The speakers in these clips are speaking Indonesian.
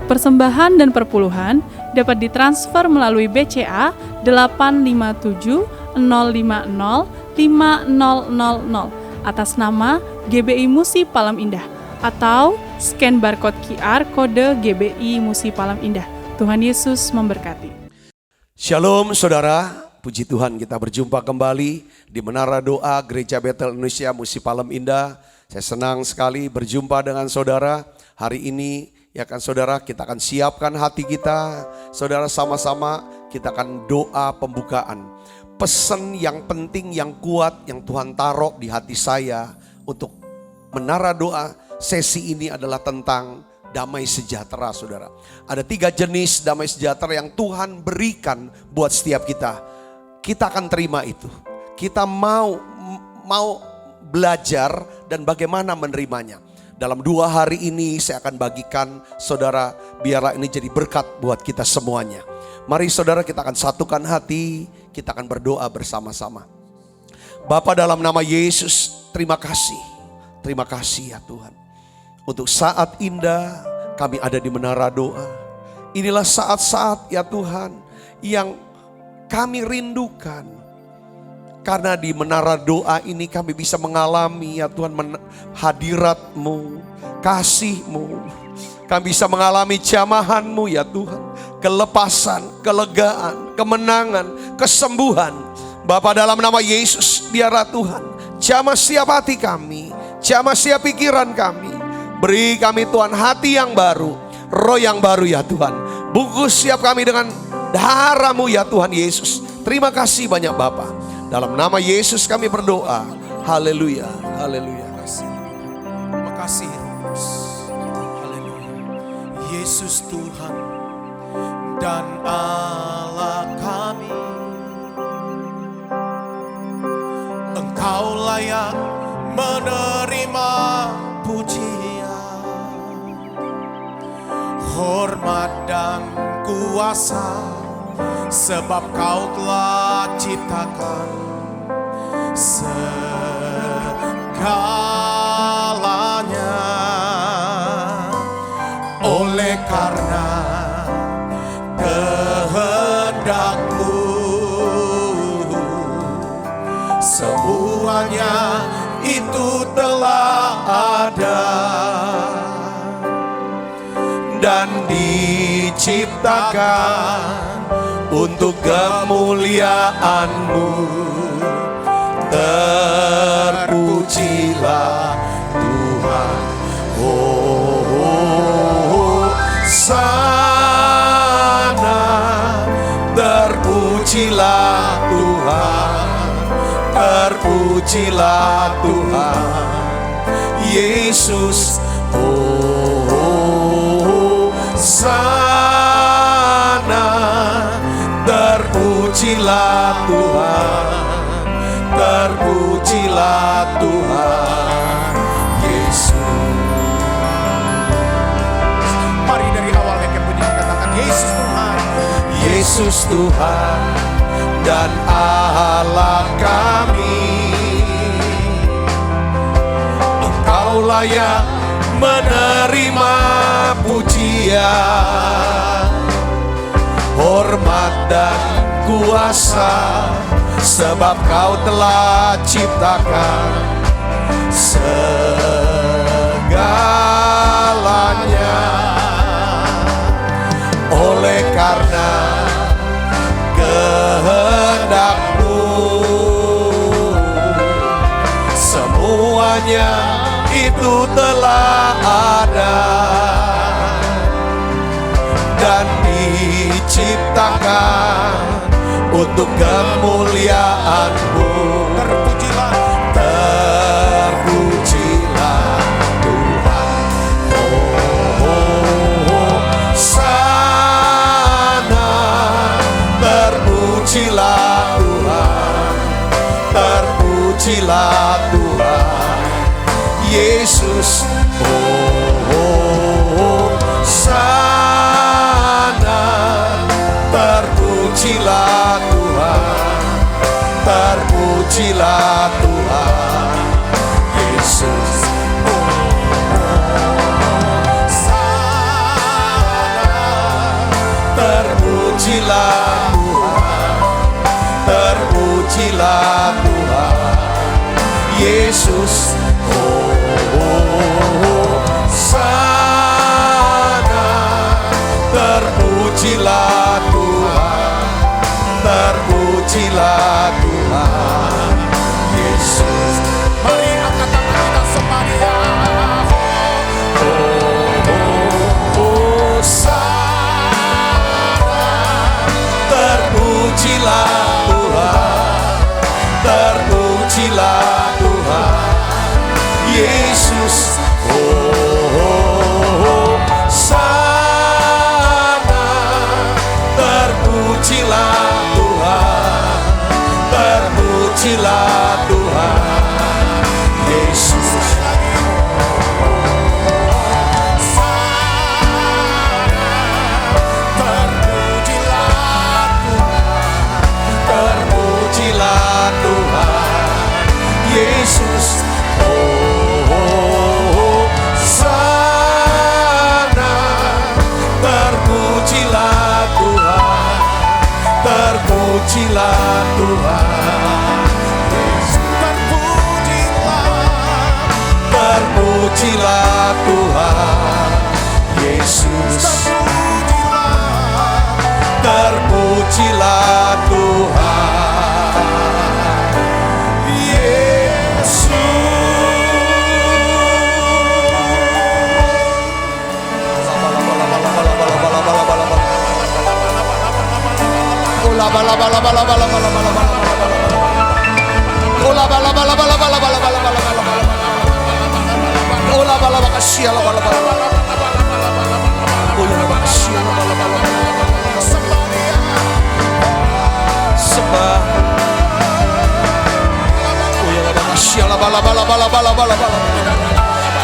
Persembahan dan perpuluhan dapat ditransfer melalui BCA 857 050 5000 atas nama GBI Musi Palem Indah atau scan barcode QR kode GBI Musi Palem Indah. Tuhan Yesus memberkati. Shalom saudara, puji Tuhan kita berjumpa kembali di Menara Doa Gereja Betel Indonesia Musi Palem Indah. Saya senang sekali berjumpa dengan saudara hari ini. Ya kan saudara, kita akan siapkan hati kita. Saudara, sama-sama kita akan doa pembukaan. Pesan yang penting, yang kuat, yang Tuhan taruh di hati saya untuk Menara Doa sesi ini adalah tentang damai sejahtera saudara. Ada 3 jenis damai sejahtera yang Tuhan berikan buat setiap kita. Kita akan terima itu. Kita mau belajar dan bagaimana menerimanya. Dalam 2 hari ini saya akan bagikan saudara, biarlah ini jadi berkat buat kita semuanya. Mari saudara, kita akan satukan hati, kita akan berdoa bersama-sama. Bapa, dalam nama Yesus, terima kasih. Terima kasih ya Tuhan. Untuk saat indah kami ada di Menara Doa. Inilah saat-saat ya Tuhan yang kami rindukan. Karena di Menara Doa ini kami bisa mengalami ya Tuhan hadirat-Mu, kasih-Mu. Kami bisa mengalami jamahan-Mu ya Tuhan. Kelepasan, kelegaan, kemenangan, kesembuhan. Bapa, dalam nama Yesus, biarlah Tuhan jamah setiap hati kami, jamah setiap pikiran kami. Beri kami Tuhan hati yang baru, roh yang baru ya Tuhan. Bungkus setiap kami dengan darah-Mu ya Tuhan Yesus. Terima kasih banyak Bapa. Dalam nama Yesus kami berdoa. Haleluya, haleluya. Terima kasih Yesus. Haleluya. Yesus Tuhan dan Allah kami, Engkau layak menerima pujian, hormat dan kuasa, sebab Kau telah ciptakan segalanya. Oleh karena kehendak-Mu, semuanya itu telah ada dan diciptakan untuk kemuliaan-Mu. Terpujilah Tuhan. Sana terpujilah Tuhan. Terpujilah Tuhan Yesus. Sana terpujilah Tuhan. Terpujilah Tuhan Yesus. Mari dari awal yang punya katakan Yesus Tuhan. Yesus Tuhan dan Allah kami, Engkau layak menerima pujian, hormat dan kuasa, sebab Kau telah ciptakan segalanya. Oleh karena kehendak-Mu, semuanya itu telah ada dan diciptakan untuk kemuliaan-Mu. Terpujilah, terpujilah Tuhan. Sana terpujilah Tuhan. Terpujilah Tuhan Yesus. Sana terpujilah Tuhan. Terpujilah Tuhan Yesus. Sana terpujilah Tuhan, terpujilah Tuhan Yesus. Sana terpujilah Tuhan, terpujilah Tuhan Yesus. Mari angkat tangan kita semuanya. Terpujilah Tuhan, terpujilah Tuhan Yesus. Sana terpujilah Tuhan, terpujilah Tuhan Yesus. Terpujilah Tuhan Yesus. Sana terpujilah Tuhan, terpujilah Tuhan Yesus. Terpujilah Tuhan Yesus. Terpujilah Tuhan Yesus.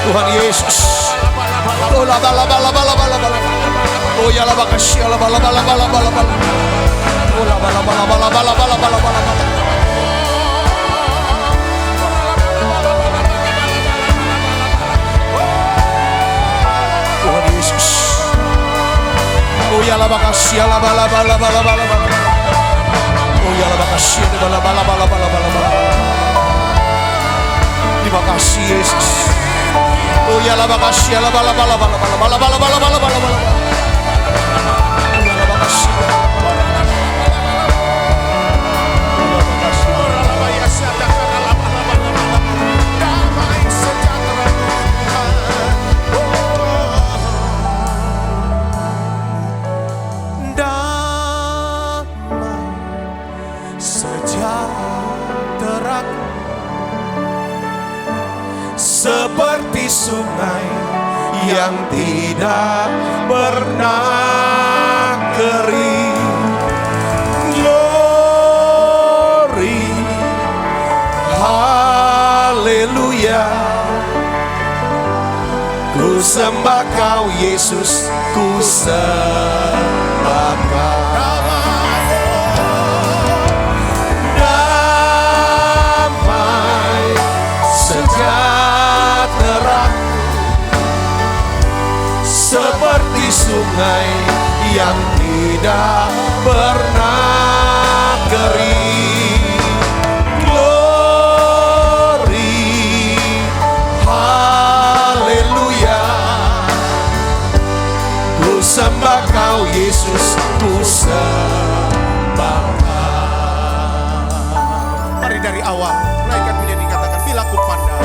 Tuhan Yesus. Tuhan Yesus. Oh ya la makasih la bala bala bala bala bala. Oh ya la makasih bala bala bala bala bala. Terima kasih Yesus. Oh ya la makasih la bala bala bala bala bala bala bala bala bala bala. Oh ya la makasih. Seperti sungai yang tidak pernah kering. Glory, haleluya. Ku sembah Kau Yesus, ku sembah Kau. Damai sejahtera seperti sungai yang tidak pernah kering. Glory, haleluya. Ku sembah Kau Yesus, ku sembah Kau. Mari dari awal, naikkan punya dikatakan bila ku pandang.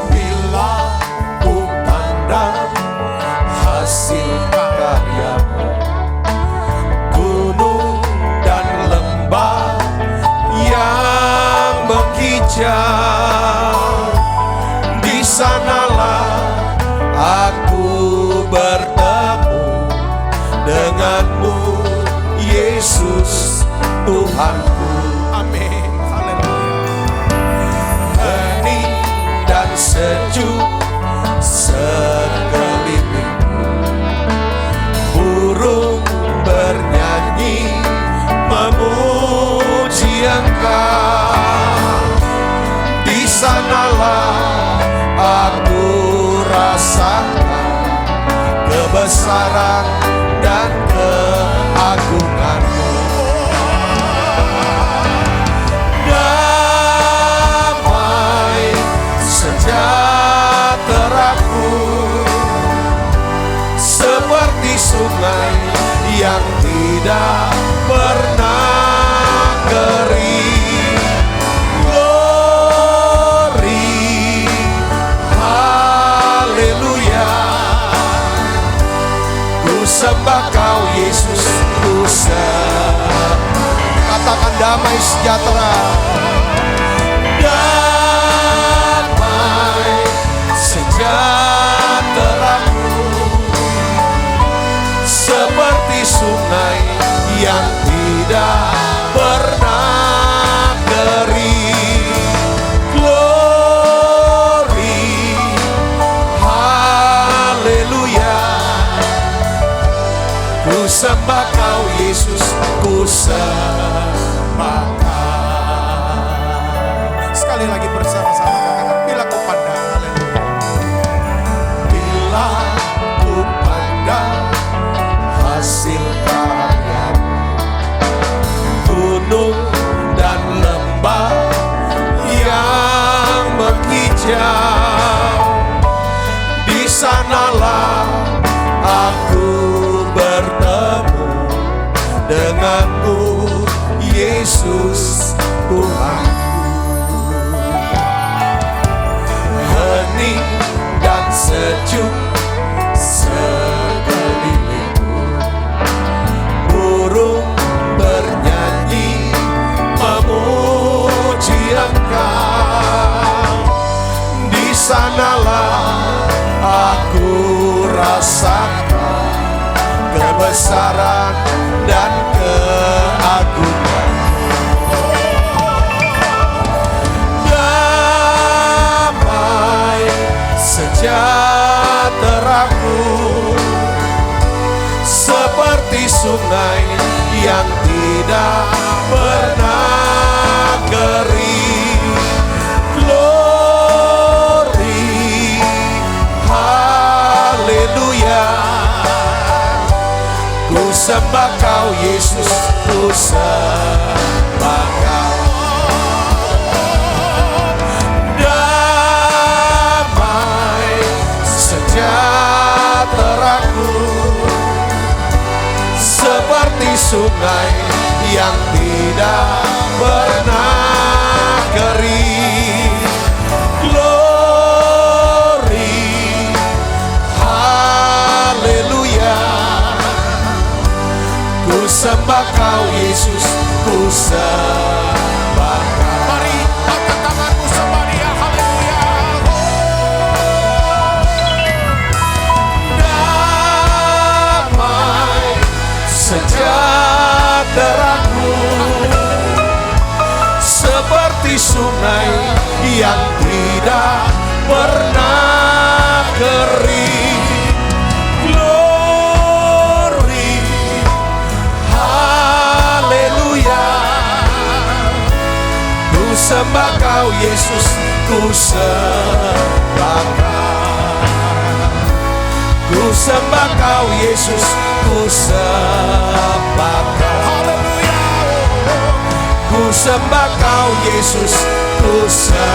Bila ku pandang hasil karyamu, gunung dan lembah yang menghijau, di sanalah aku bertemu denganmu Yesus Tuhanku. Amin. Haleluya. Hening dan sejuk sekelilingmu, burung bernyanyi memuji Engkau. Di sanalah aku rasakan kebesaran dan sungai yang tidak pernah kering. Glory, haleluya. Ku sembah Kau Yesus, ku sembah. Katakan damai sejahtera. Damai sejahteraku seperti sungai yang tidak pernah kering. Glory, haleluya. Ku sembah Kau Yesus, ku sembah Kau. Sekali lagi bersama-sama katakan, bila ku pandang, haleluya. Bila ku pandang hasil karyamu, gunung dan lembah yang menghijau, di sanalah aku bertemu denganmu, Yesus Tuhanku. Hening dan sejuk sekelilingku, burung bernyanyi memuji Engkau. Di sanalah aku rasakan kebesaran dan keagungan. Damai sejahteraku seperti sungai yang tidak pernah kering. Glory, haleluya. Ku sembah Kau Yesus, ku sembah Kau. Damai sejahteraku seperti sungai yang tidak pernah kering. Glory, haleluya. Ku sembah Kau Yesus, ku sembah Kau. Mari angkat tanganmu, sembah Dia, haleluya. Damai sejahteraku seperti sungai yang tidak pernah kering. Glory, haleluya. Ku sembah Kau Yesus, ku sembah Kau. Ku sembah Kau Yesus, ku sembah Kau. Haleluya. Ku sembah Kau Yesus, ku sembah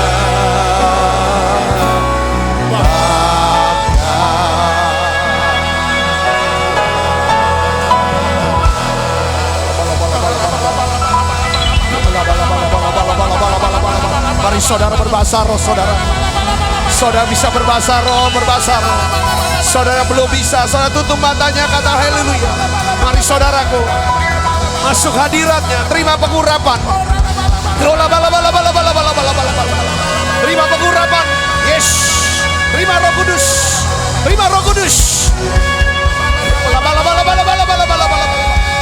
Kau. Mari saudara berbahasa roh, saudara. Saudara bisa berbahasa roh, berbahasa roh. Saudara belum bisa, saudara tutup matanya, kata haleluya. Mari saudaraku, masuk hadiratnya, terima pengurapan. Terima pengurapan. Yes. Terima Roh Kudus. Terima Roh Kudus.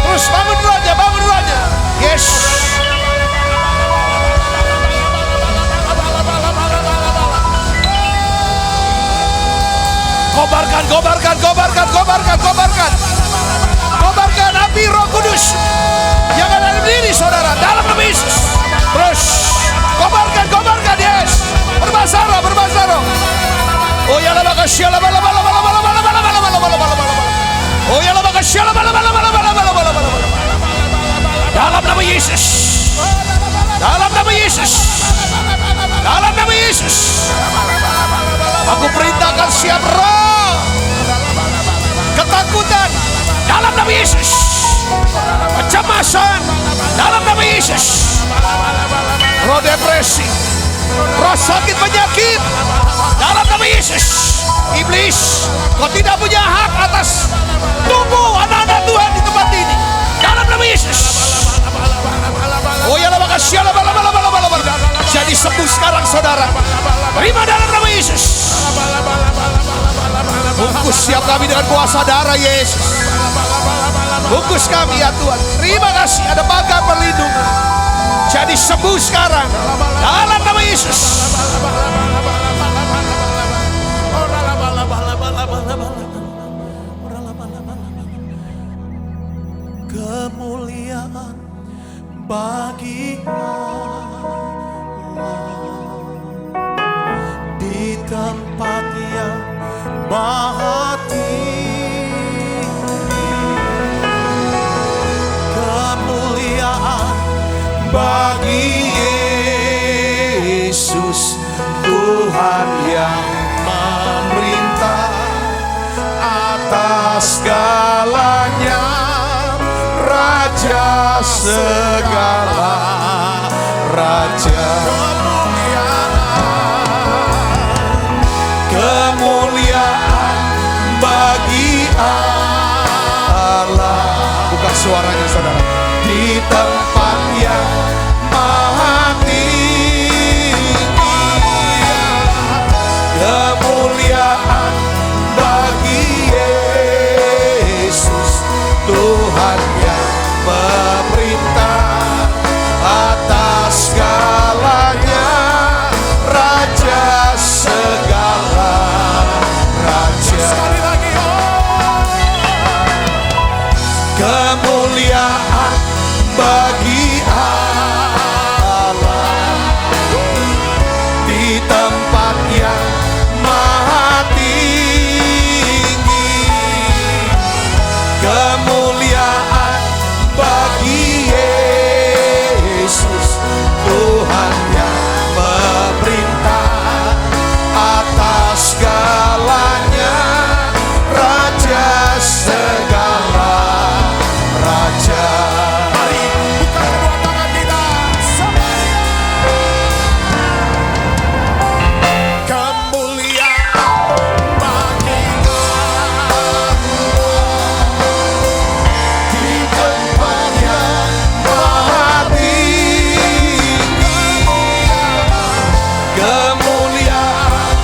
Terus bangun rohnya, bangun rohnya. Yes. Kobarkan, kobarkan, kobarkan, kobarkan, kobarkan. Kobarkan api Roh Kudus yang ada di diri saudara dalam nama Yesus. Terus kobarkan, kobarkan, yes. Berbahasa roh, berbahasa roh. Oh ya la makasih la bala bala bala bala bala bala bala bala bala bala. Oh ya la makasih la bala bala bala bala bala bala bala. Dalam nama Yesus. Dalam nama Yesus. Dalam nama Yesus. Aku perintahkan siap roh ketakutan, kecemasan dalam nama Yesus. Roh depresi, roh sakit penyakit dalam nama Yesus. Iblis, kau tidak punya hak atas tubuh anak-anak Tuhan di tempat ini dalam nama Yesus. Oh ya, jadi sembuh sekarang saudara. Terima dalam nama Yesus. Bungkus siap kami dengan kuasa darah Yesus. Bungkus kami ya Tuhan. Terima kasih ada pagar perlindungan. Jadi sembuh sekarang dalam nama Yesus. Kemuliaan bagi Allah di tempat yang maha tinggi. Kemuliaan bagi Yesus, Tuhan yang memerintah atas segalanya, Raja segala raja. Kemuliaan bagi Allah. Buka suaranya saudara. Di tempat yang maha tinggi. Kemuliaan bagi Yesus, Tuhan yang memerintah atas segalanya, Raja segala raja. Sekali lagi, kemuliaan bagi Allah di tempat yang maha tinggi. Kemuliaan bagi Yesus, Tuhan yang memerintah atas segalanya, Raja segala raja. Mari buka kedua tangan kita semuanya. Kemuliaan bagi Allah di tempat yang maha tinggi. Kemuliaan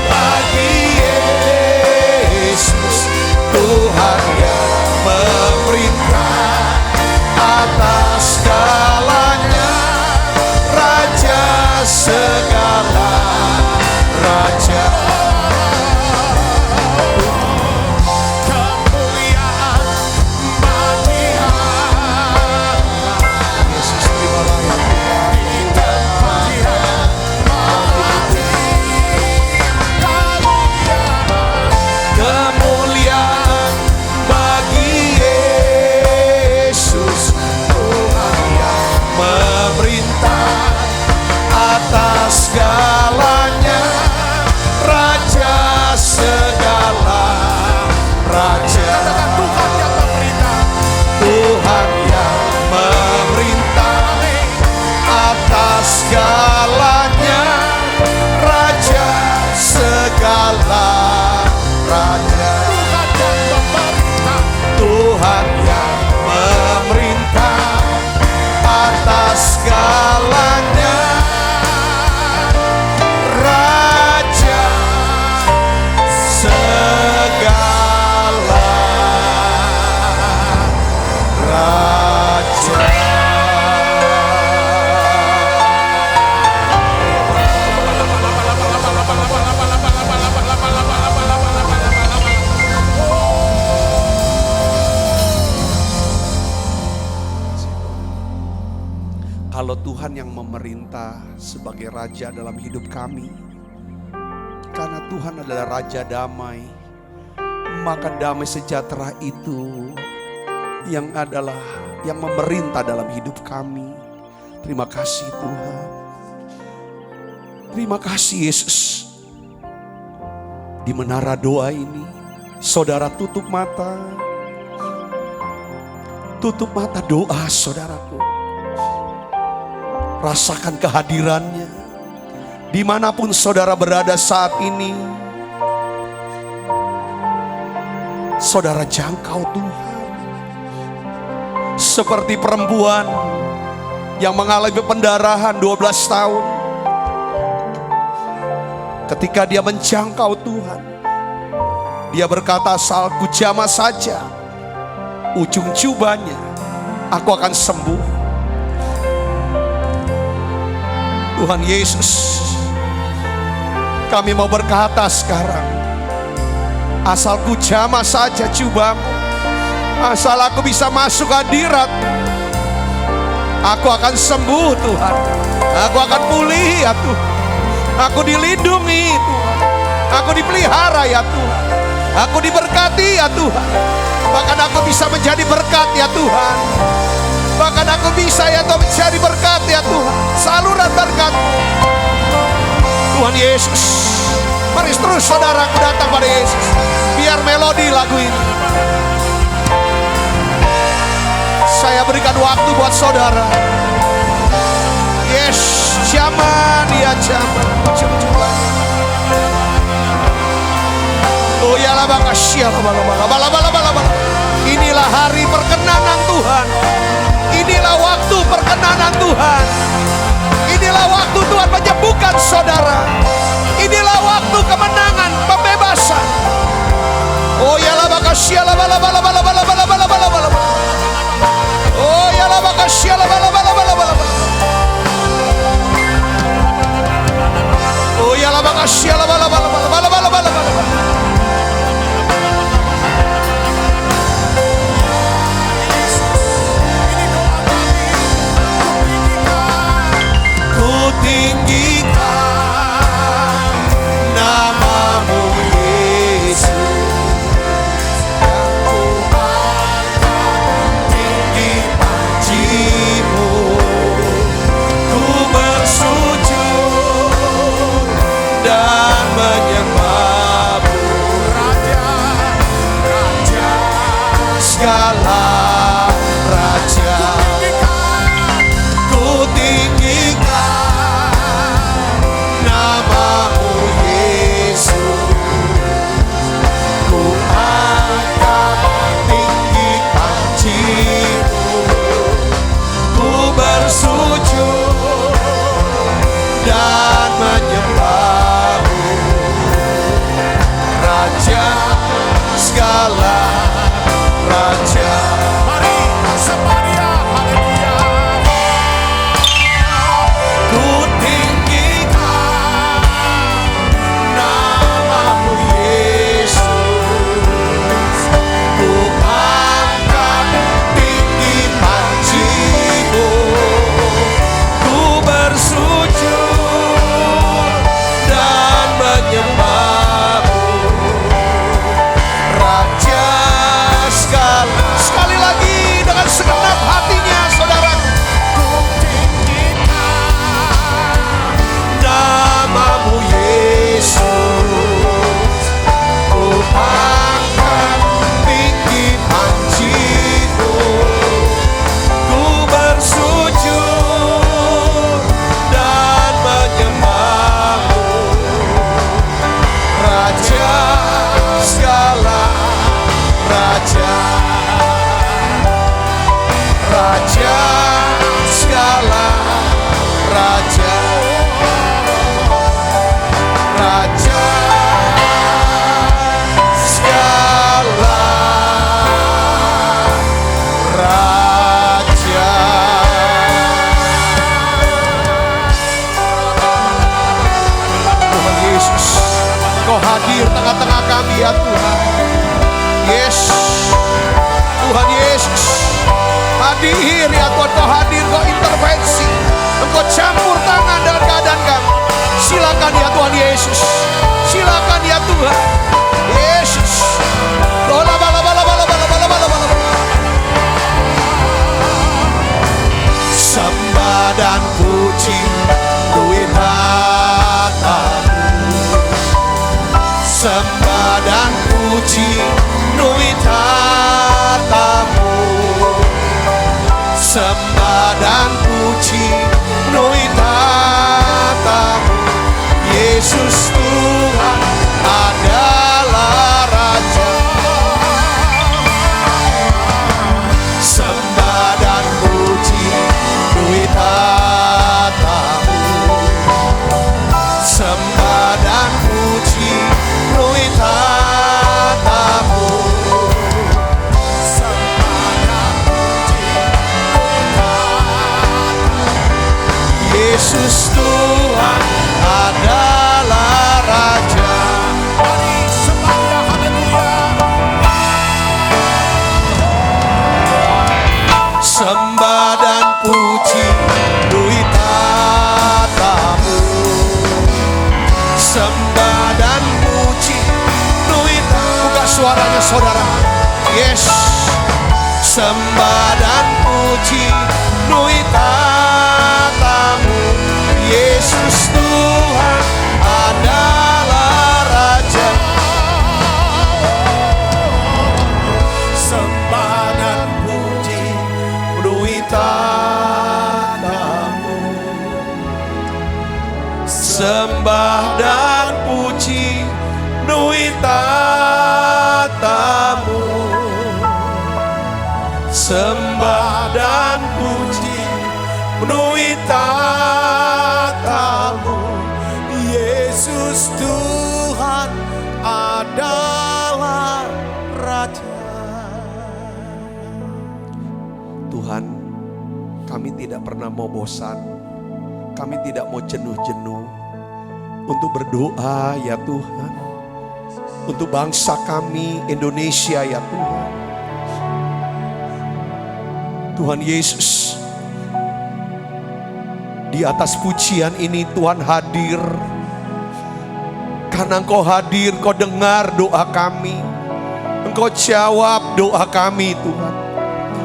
bagi Yesus, Tuhan yang memerintah atas segalanya, Raja segala raja. Kemuliaan bagi Allah. Yesus, terimalah ya Tuhan. Di tempat yang maha tinggi. Kemuliaan bagi Yesus, Tuhan yang memerintah atas segalanya, Raja segala raja. Tuhan yang memerintah, Tuhan yang memerintah atas segalanya, Raja segala raja. Tuhan yang memerintah atas segalanya, Raja segala raja. Kalau Tuhan yang memerintah sebagai Raja dalam hidup kami, karena Tuhan adalah Raja damai, maka damai sejahtera itu yang memerintah dalam hidup kami. Terima kasih Tuhan. Terima kasih Yesus. Di menara doa ini, saudara tutup mata. Tutup mata doa saudaraku. Rasakan kehadirannya. Dimanapun saudara berada saat ini, saudara jangkau Tuhan. Seperti perempuan yang mengalami pendarahan 12 tahun. Ketika dia menjangkau Tuhan, dia berkata, "Asalku jamah saja ujung jubahnya, aku akan sembuh." Tuhan Yesus, kami mau berkata sekarang, asalku jamah saja jubahmu, asal aku bisa masuk hadirat, aku akan sembuh Tuhan. Aku akan pulih ya Tuhan. Aku dilindungi Tuhan. Aku dipelihara ya Tuhan. Aku diberkati ya Tuhan. Bahkan aku bisa menjadi berkat ya Tuhan. Bahkan aku bisa ya Tuhan menjadi berkat ya Tuhan. Saluran berkat-Mu Tuhan Yesus. Mari terus saudaraku datang pada Yesus. Biar melodi lagu ini. Saya berikan waktu buat saudara. Yes, zaman ya zaman. Oh ya lah inilah hari perkenanan Tuhan. Inilah waktu perkenanan Tuhan. Inilah waktu Tuhan menyembuhkan saudara. Inilah waktu kemenangan, pembebasan. Oh ya lah oh ya lah oh ya lah ku tinggikan nama-Mu Yesus, yang ku angkat tinggi puji-Mu. Ku bersujud dan menyembah-Mu, Raja, Raja segala raja. Ku tinggikan nama-Mu Yesus, ku angkat tinggi puji-Mu. Ku bersujud dan menyembah-Mu, Raja segala raja. Mari semuanya, haleluya. Ku tinggikan nama-Mu Yesus, ku angkat tinggi puji-Mu. Ku bersujud dan menyembah-Mu, Raja segala. Sekali lagi dengan segenap hatinya saudara. Ku tinggikan nama-Mu Yesus, ku angkat tinggi puji-Mu. Ku bersujud dan menyembah-Mu, Raja segala raja. Raja segala raja. Raja segala raja. Tuhan Yesus, Kau hadir tengah-tengah kami ya Tuhan. Yes, Tuhan Yesus, hadir ya Tuhan. Kau hadir, Kau intervensi, Engkau campur tangan dalam keadaan kami. Silakan ya Tuhan Yesus, silakan ya Tuhan Yesus. Sembah dan puji duit hatamu, sembah dan puji duit hatamu. sembah dan puji nui tatamu. Sembah dan puji nui tatamu. Buka suaranya saudara. Yes. Sembah dan puji nui tatamu. Yesus Tuhan adalah Raja. Sembah dan puji nui tatamu. Sembah dan puji nui tatamu. Sembah dan puji nui tatamu. Yesus Tuhan adalah Raja. Tuhan, kami tidak pernah mau bosan, kami tidak mau jenuh-jenuh untuk berdoa ya Tuhan, untuk bangsa kami Indonesia ya Tuhan. Tuhan Yesus, di atas pujian ini Tuhan hadir. Karena Engkau hadir, Engkau dengar doa kami, Engkau jawab doa kami Tuhan.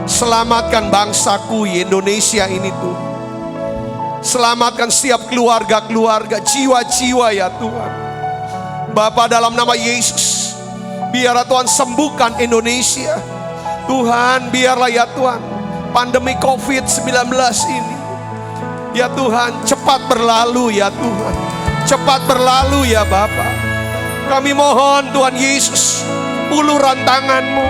Selamatkan bangsaku Indonesia ini Tuhan. Selamatkan setiap keluarga-keluarga, jiwa-jiwa ya Tuhan. Bapa, dalam nama Yesus, biarlah Tuhan sembuhkan Indonesia. Tuhan, biarlah ya Tuhan pandemi COVID-19 ini ya Tuhan cepat berlalu ya Tuhan. Cepat berlalu ya Bapa. Kami mohon Tuhan Yesus, uluran tangan-Mu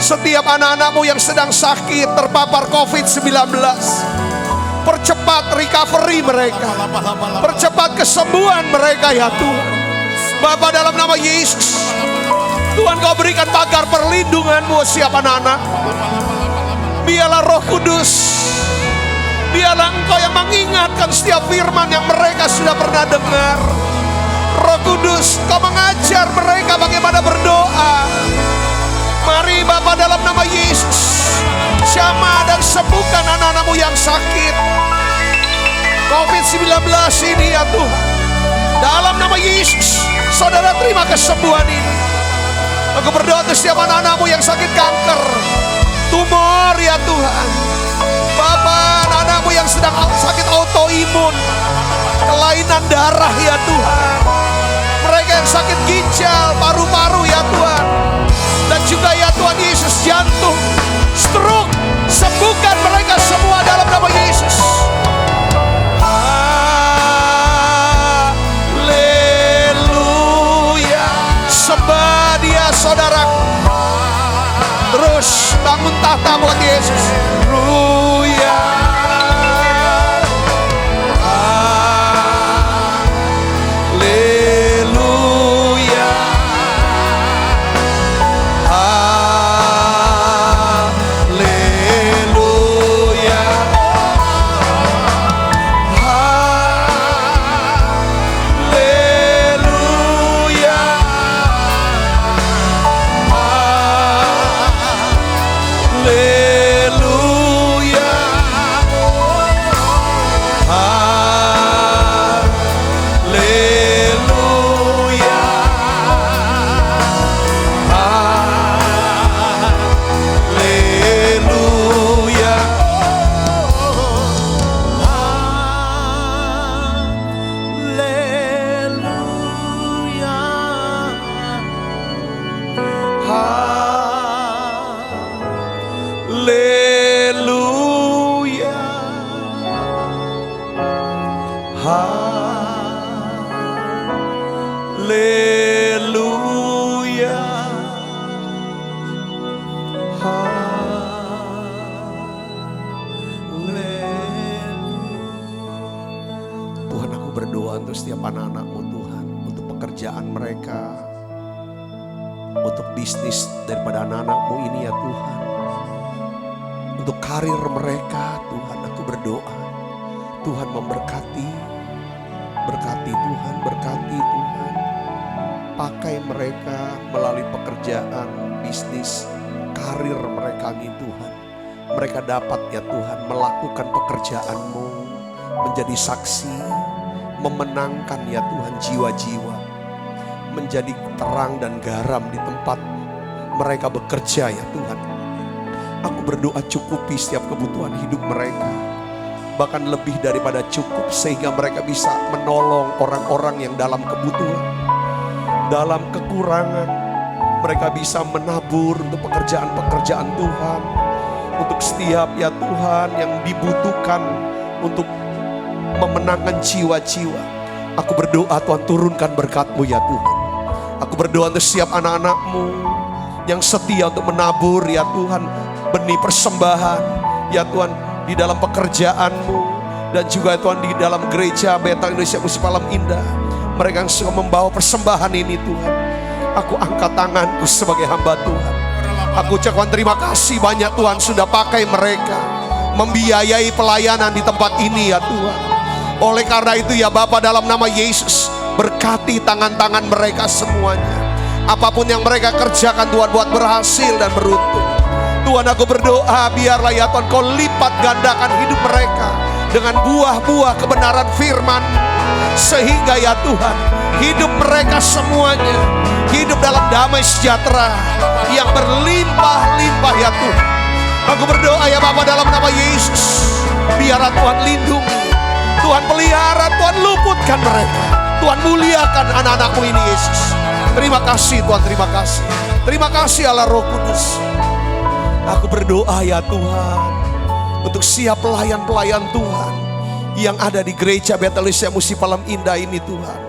setiap anak-anak-Mu yang sedang sakit terpapar COVID-19. Percepat recovery mereka, percepat kesembuhan mereka ya Tuhan. Bapa, dalam nama Yesus, Tuhan Kau berikan pagar perlindungan-Mu setiap anak-anak. Biarlah Roh Kudus, biarlah Engkau yang mengingatkan setiap firman yang mereka sudah pernah dengar. Roh Kudus, Kau mengajar mereka bagaimana berdoa. Mari Bapa, dalam nama Yesus, jamah dan sembuhkan anak-anak-Mu yang sakit COVID-19 ini ya Tuhan. Dalam nama Yesus, saudara terima kesembuhan ini. Aku berdoa untuk setiap anak-anak-Mu yang sakit kanker, tumor ya Tuhan. Bapa, anak-anak-Mu yang sedang sakit autoimun, kelainan darah ya Tuhan. Mereka yang sakit ginjal, paru-paru ya Tuhan. Dan juga ya Tuhan Yesus, jantung, stroke, sembuhkan mereka semua dalam nama Yesus. Haleluya. Sembah Dia saudaraku. Terus bangun tahta buat Yesus. Haleluya. Haleluya. Haleluya. Haleluya. Haleluya. Haleluya. Haleluya. Haleluya. Haleluya. Tuhan, aku berdoa untuk setiap anak-anak-Mu Tuhan, untuk pekerjaan mereka, untuk bisnis daripada anak-anak-Mu ini ya Tuhan, untuk karir mereka Tuhan. Aku berdoa Tuhan memberkati, berkati Tuhan, berkati Tuhan. Pakai mereka melalui pekerjaan, bisnis, karir mereka nih Tuhan. mereka dapat ya Tuhan melakukan pekerjaan-Mu, menjadi saksi, memenangkan ya Tuhan jiwa-jiwa, menjadi terang dan garam di tempat mereka bekerja ya Tuhan. Aku berdoa cukupi setiap kebutuhan hidup mereka, bahkan lebih daripada cukup, sehingga mereka bisa menolong orang-orang yang dalam kebutuhan, dalam kekurangan. Mereka bisa menabur untuk pekerjaan-pekerjaan Tuhan, untuk setiap ya Tuhan yang dibutuhkan untuk memenangkan jiwa-jiwa. Aku berdoa Tuhan, turunkan berkat-Mu ya Tuhan. Aku berdoa untuk setiap anak-anak-Mu yang setia untuk menabur ya Tuhan, benih persembahan ya Tuhan, di dalam pekerjaan-Mu, dan juga Tuhan di dalam gereja Bethel Indonesia Musi Palam Indah. Mereka yang suka membawa persembahan ini Tuhan, aku angkat tanganku sebagai hamba Tuhan. Aku ucapkan terima kasih banyak Tuhan sudah pakai mereka membiayai pelayanan di tempat ini ya Tuhan. Oleh karena itu ya Bapa, dalam nama Yesus, berkati tangan-tangan mereka semuanya. Apapun yang mereka kerjakan Tuhan, buat berhasil dan beruntung. Tuhan, aku berdoa biarlah ya Tuhan Kau lipat gandakan hidup mereka dengan buah-buah kebenaran firman, sehingga ya Tuhan hidup mereka semuanya hidup dalam damai sejahtera yang berlimpah-limpah ya Tuhan. Aku berdoa ya Bapa, dalam nama Yesus, biarlah Tuhan lindungi, Tuhan pelihara, Tuhan luputkan mereka, Tuhan muliakan anak-anak-Mu ini Yesus. Terima kasih Tuhan, terima kasih. Terima kasih Allah Roh Kudus. Aku berdoa ya Tuhan untuk siap pelayan-pelayan Tuhan yang ada di gereja Bethel Indonesia Musi Palam Indah ini Tuhan.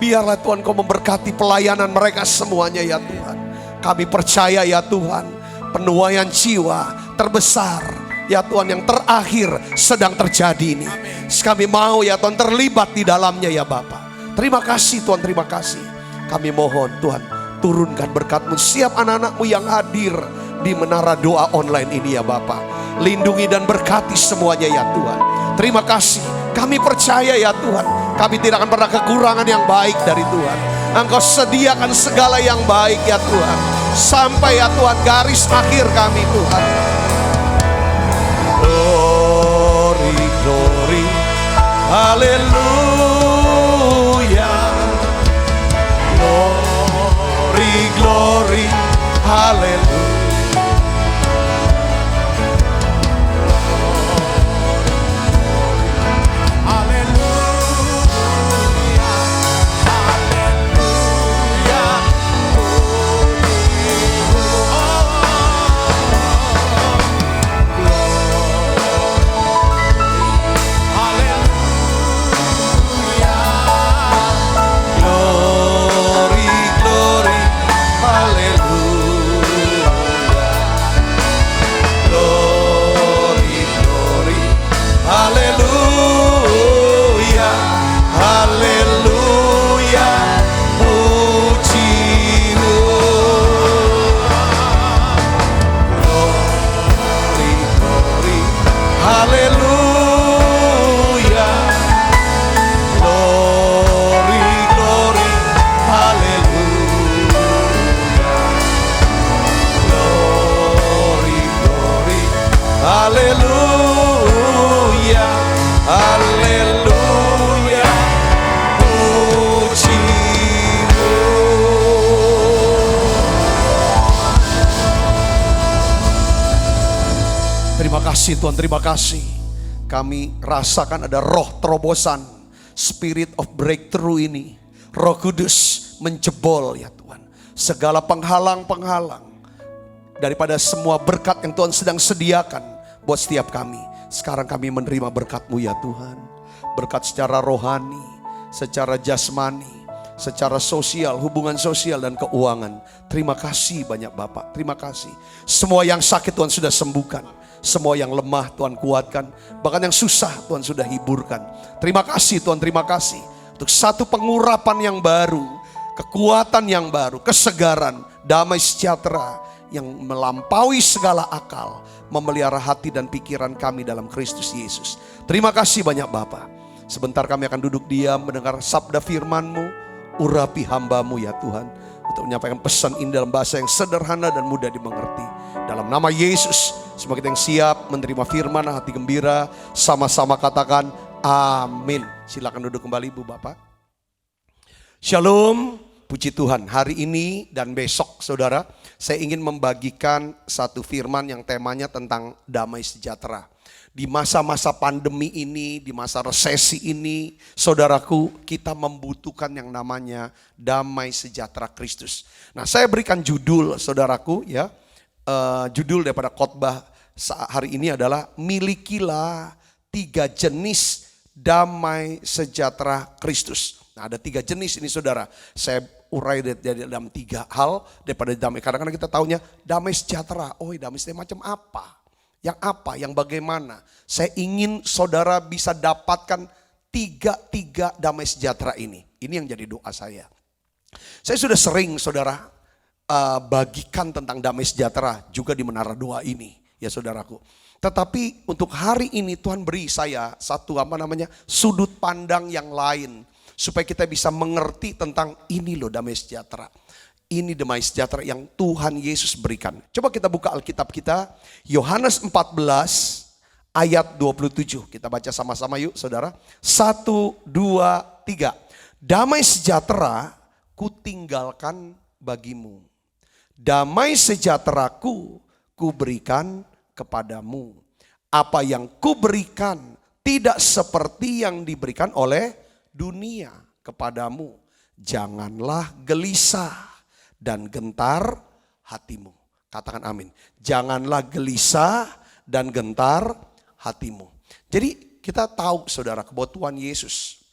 Biarlah Tuhan Kau memberkati pelayanan mereka semuanya ya Tuhan. Kami percaya ya Tuhan, penuaian jiwa terbesar ya Tuhan yang terakhir sedang terjadi ini. Kami mau ya Tuhan terlibat di dalamnya ya Bapa. Terima kasih Tuhan, terima kasih. Kami mohon Tuhan, turunkan berkat-Mu siap anak-anak-Mu yang hadir di menara doa online ini ya Bapa. Lindungi dan berkati semuanya ya Tuhan. Terima kasih. Kami percaya ya Tuhan, kami tidak akan pernah kekurangan yang baik dari Tuhan. Engkau sediakan segala yang baik ya Tuhan, sampai ya Tuhan garis akhir kami Tuhan. Glory, glory, haleluya. Glory, glory, haleluya. Tuhan, terima kasih. Kami rasakan ada roh terobosan, spirit of breakthrough ini. Roh Kudus menjebol ya Tuhan segala penghalang-penghalang daripada semua berkat yang Tuhan sedang sediakan buat setiap kami. Sekarang kami menerima berkat-Mu ya Tuhan. Berkat secara rohani, secara jasmani, secara sosial, hubungan sosial dan keuangan. Terima kasih banyak Bapak, terima kasih. Semua yang sakit Tuhan sudah sembuhkan. Semua yang lemah Tuhan kuatkan. Bahkan yang susah Tuhan sudah hiburkan. Terima kasih Tuhan, terima kasih. Untuk satu pengurapan yang baru, kekuatan yang baru, kesegaran, damai sejahtera yang melampaui segala akal. Memelihara hati dan pikiran kami dalam Kristus Yesus. Terima kasih banyak Bapa. Sebentar kami akan duduk diam mendengar sabda firman-Mu. Urapi hamba-Mu ya Tuhan. untuk menyampaikan pesan ini dalam bahasa yang sederhana dan mudah dimengerti. Dalam nama Yesus, semua kita yang siap menerima firman, hati gembira, sama-sama katakan amin. Silakan duduk kembali Ibu Bapak. Shalom, puji Tuhan. Hari ini dan besok saudara, saya ingin membagikan satu firman yang temanya tentang damai sejahtera. Di masa-masa pandemi ini, di masa resesi ini, saudaraku, kita membutuhkan yang namanya damai sejahtera Kristus. Nah, saya berikan judul saudaraku ya, judul daripada khotbah hari ini adalah milikilah 3 jenis damai sejahtera Kristus. Nah, ada 3 jenis ini saudara. Saya urai dalam 3 hal daripada damai. Kadang-kadang kita taunya damai sejahtera. Oh, damai sejahtera macam apa? Yang apa? Yang bagaimana? Saya ingin saudara bisa dapatkan 3 damai sejahtera ini. Ini yang jadi doa saya. Saya sudah sering saudara bagikan tentang damai sejahtera juga di Menara Doa ini. Ya saudaraku. Tetapi untuk hari ini Tuhan beri saya satu sudut pandang yang lain. Supaya kita bisa mengerti tentang ini loh damai sejahtera. Ini damai sejahtera yang Tuhan Yesus berikan. Coba kita buka Alkitab kita. Yohanes 14 ayat 27. Kita baca sama-sama yuk saudara. 1, 2, 3. Damai sejahtera ku tinggalkan bagimu. Damai sejahteraku ku berikan kepadamu. Apa yang ku berikan tidak seperti yang diberikan oleh dunia kepadamu. Janganlah gelisah dan gentar hatimu. Katakan amin. Janganlah gelisah dan gentar hatimu. Jadi kita tahu saudara bahwa Tuhan Yesus,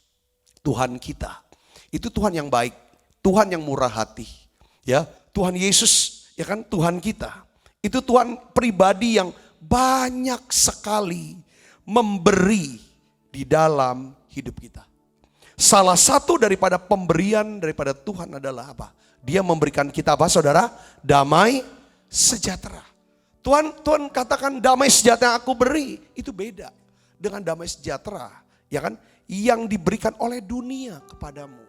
Tuhan kita, itu Tuhan yang baik, Tuhan yang murah hati. Ya, Tuhan Yesus ya kan Tuhan kita. Itu Tuhan pribadi yang banyak sekali memberi di dalam hidup kita. Salah satu daripada pemberian daripada Tuhan adalah apa? Dia memberikan kita apa saudara? Damai sejahtera. Tuhan katakan damai sejahtera yang aku beri. Itu beda dengan damai sejahtera ya kan? Yang diberikan oleh dunia kepadamu.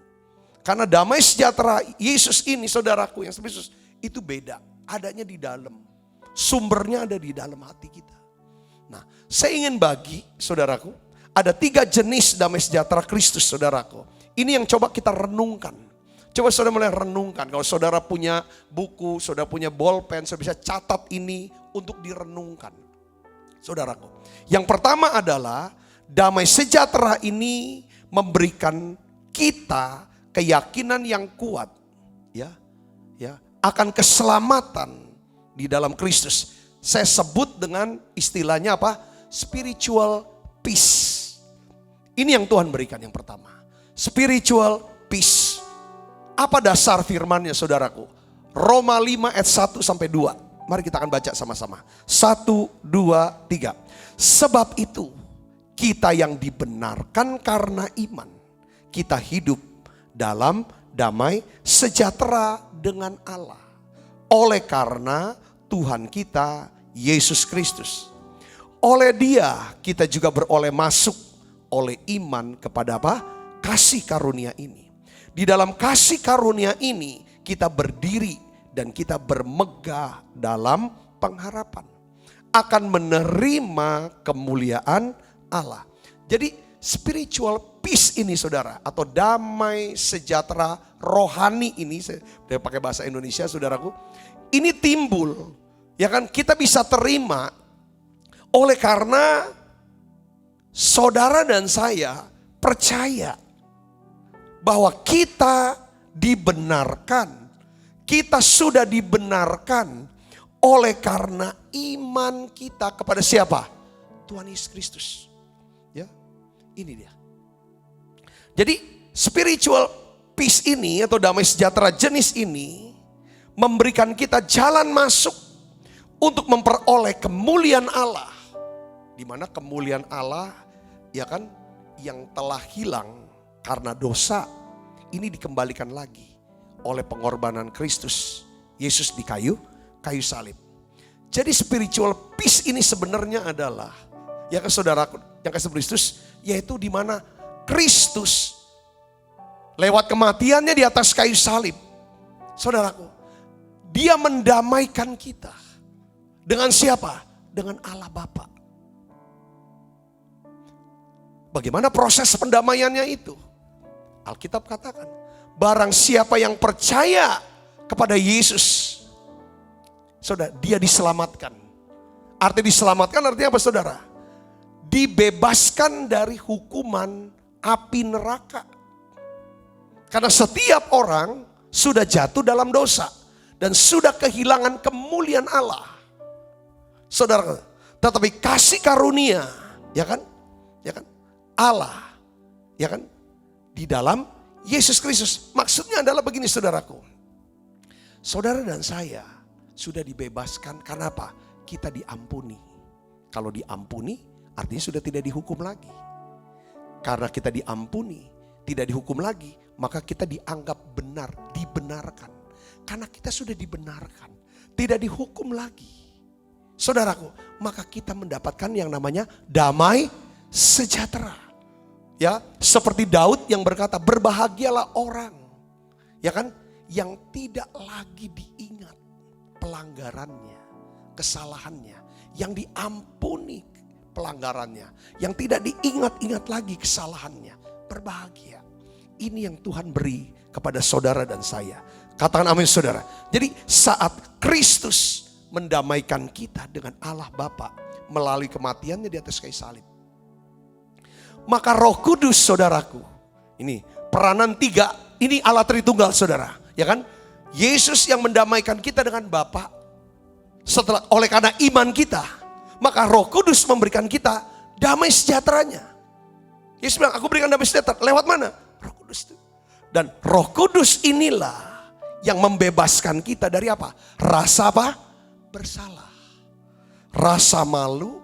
Karena damai sejahtera Yesus ini saudaraku yang Yesus itu beda. Adanya di dalam. Sumbernya ada di dalam hati kita. Nah, saya ingin bagi saudaraku. Ada 3 jenis damai sejahtera Kristus saudaraku. Ini yang coba kita renungkan. Coba saudara mulai renungkan. Kalau saudara punya buku, saudara punya bolpen, saudara bisa catat ini untuk direnungkan. Saudaraku. Yang pertama adalah damai sejahtera ini memberikan kita keyakinan yang kuat. Ya, akan keselamatan di dalam Kristus. Saya sebut dengan istilahnya apa? Spiritual peace. Ini yang Tuhan berikan yang pertama. Spiritual peace. Apa dasar firman-Nya saudaraku? Roma 5 ayat 1 sampai 2. Mari kita akan baca sama-sama. 1, 2, 3. Sebab itu kita yang dibenarkan karena iman. Kita hidup dalam damai sejahtera dengan Allah. Oleh karena Tuhan kita Yesus Kristus. Oleh Dia kita juga beroleh masuk oleh iman kepada apa? Kasih karunia ini. Di dalam kasih karunia ini kita berdiri dan kita bermegah dalam pengharapan. Akan menerima kemuliaan Allah. Jadi spiritual peace ini saudara. Atau damai sejahtera rohani ini. Saya pakai bahasa Indonesia saudaraku. Ini timbul. Ya kan kita bisa terima. Oleh karena saudara dan saya percaya bahwa kita dibenarkan, kita sudah dibenarkan oleh karena iman kita kepada siapa? Tuhan Yesus Kristus. Ya, ini dia. Jadi spiritual peace ini atau damai sejahtera jenis ini memberikan kita jalan masuk untuk memperoleh kemuliaan Allah. Di mana kemuliaan Allah ya kan yang telah hilang karena dosa ini dikembalikan lagi oleh pengorbanan Kristus Yesus di kayu salib. Jadi spiritual peace ini sebenarnya adalah ya kan saudaraku yang kasih Kristus, yaitu di mana Kristus lewat kematiannya di atas kayu salib Saudaraku, dia mendamaikan kita. Dengan siapa? Dengan Allah Bapa. Bagaimana proses pendamaiannya itu? Alkitab katakan, barang siapa yang percaya kepada Yesus, saudara, dia diselamatkan. Arti diselamatkan artinya apa, saudara? Dibebaskan dari hukuman api neraka. Karena setiap orang sudah jatuh dalam dosa dan sudah kehilangan kemuliaan Allah. Saudara, tetapi kasih karunia, ya kan? Ya kan? Allah, ya kan? Di dalam Yesus Kristus. Maksudnya adalah begini, saudaraku. Saudara dan saya sudah dibebaskan karena apa? Kita diampuni. Kalau diampuni, artinya sudah tidak dihukum lagi. Karena kita diampuni, tidak dihukum lagi, maka kita dianggap benar, dibenarkan. Karena kita sudah dibenarkan, tidak dihukum lagi. Saudaraku, maka kita mendapatkan yang namanya damai sejahtera. Ya, seperti Daud yang berkata, berbahagialah orang, ya kan, yang tidak lagi diingat pelanggarannya, kesalahannya, yang diampuni pelanggarannya, yang tidak diingat-ingat lagi kesalahannya. Berbahagia. Ini yang Tuhan beri kepada saudara dan saya. Katakan amin, saudara. Jadi saat Kristus mendamaikan kita dengan Allah Bapa melalui kematiannya di atas kayu salib, maka Roh Kudus, saudaraku, ini peranan tiga, ini Allah Tritunggal, saudara, ya kan? Yesus yang mendamaikan kita dengan Bapa. Setelah oleh karena iman kita, maka Roh Kudus memberikan kita damai sejahteranya. Yesus bilang, aku berikan damai sejahtera. Lewat mana? Roh Kudus itu. Dan Roh Kudus inilah yang membebaskan kita dari apa? Rasa apa? Bersalah. Rasa malu,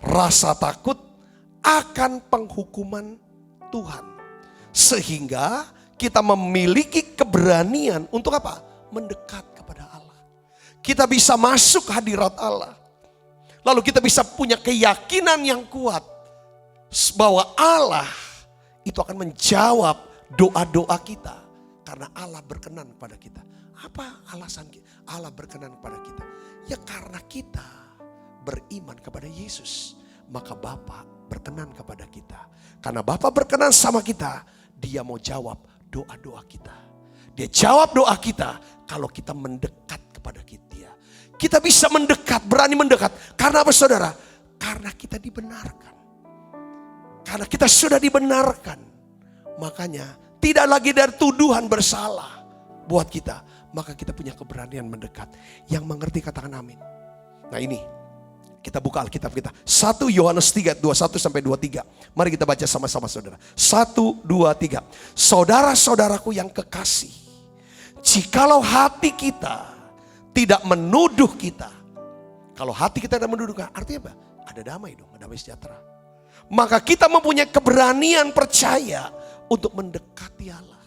rasa takut akan penghukuman Tuhan. Sehingga kita memiliki keberanian untuk apa? Mendekat kepada Allah. Kita bisa masuk hadirat Allah. Lalu kita bisa punya keyakinan yang kuat bahwa Allah itu akan menjawab doa-doa kita. Karena Allah berkenan kepada kita. Apa alasan Allah berkenan kepada kita? Ya karena kita beriman kepada Yesus. Maka Bapa berkenan kepada kita. Karena Bapa berkenan sama kita, Dia mau jawab doa-doa kita. Dia jawab doa kita kalau kita mendekat kepada Dia. Kita bisa mendekat, berani mendekat. Karena apa, saudara? Karena kita dibenarkan. Karena kita sudah dibenarkan. Makanya tidak lagi dari tuduhan bersalah buat kita. Maka kita punya keberanian mendekat. Yang mengerti katakan amin. Nah ini, kita buka Alkitab kita. 1 Yohanes 3, 21 sampai 23. Mari kita baca sama-sama, saudara. 1, 2, 3. Saudara-saudaraku yang kekasih, jikalau hati kita tidak menuduh kita. Kalau hati kita tidak menuduh, artinya apa? Ada damai dong, ada damai sejahtera. Maka kita mempunyai keberanian percaya untuk mendekati Allah.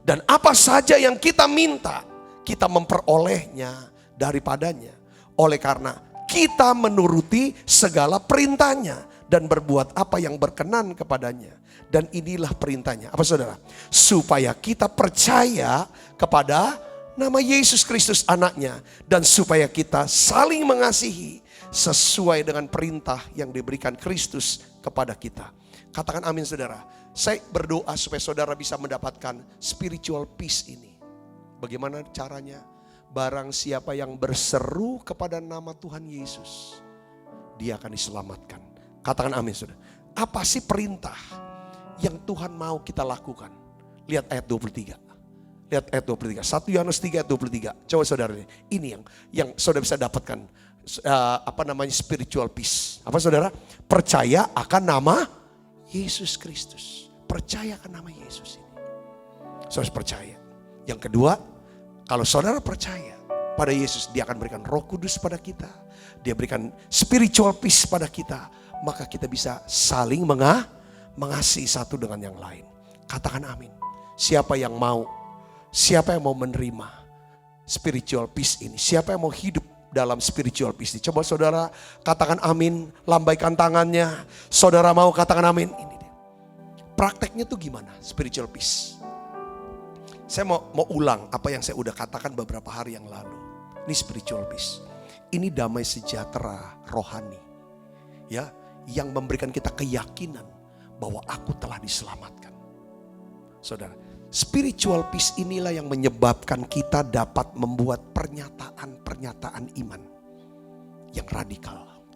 Dan apa saja yang kita minta, kita memperolehnya daripadanya. Oleh karena kita menuruti segala perintahnya dan berbuat apa yang berkenan kepadanya. Dan inilah perintahnya. Apa, saudara? Supaya kita percaya kepada nama Yesus Kristus anaknya. Dan supaya kita saling mengasihi sesuai dengan perintah yang diberikan Kristus kepada kita. Katakan amin, saudara. Saya berdoa supaya saudara bisa mendapatkan spiritual peace ini. Bagaimana caranya? Barang siapa yang berseru kepada nama Tuhan Yesus, dia akan diselamatkan. Katakan amin, saudara. Apa sih perintah yang Tuhan mau kita lakukan? Lihat ayat 23. Lihat ayat 23. 1 Yohanes 3 ayat 23. Coba saudara, ini yang saudara bisa dapatkan spiritual peace. Apa, saudara? Percaya akan nama Yesus Kristus. Percaya akan nama Yesus ini. Saudara percaya. Yang kedua, kalau saudara percaya pada Yesus, Dia akan berikan Roh Kudus pada kita. Dia berikan spiritual peace pada kita. Maka kita bisa saling mengasihi satu dengan yang lain. Katakan amin. Siapa yang mau menerima spiritual peace ini? Siapa yang mau hidup dalam spiritual peace ini? Coba saudara katakan amin, lambaikan tangannya. Saudara mau katakan amin. Ini dia. Prakteknya tuh gimana spiritual peace? Saya mau ulang apa yang saya udah katakan beberapa hari yang lalu. Ini spiritual peace. Ini damai sejahtera rohani. Ya, yang memberikan kita keyakinan bahwa aku telah diselamatkan. Saudara, spiritual peace inilah yang menyebabkan kita dapat membuat pernyataan-pernyataan iman yang radikal.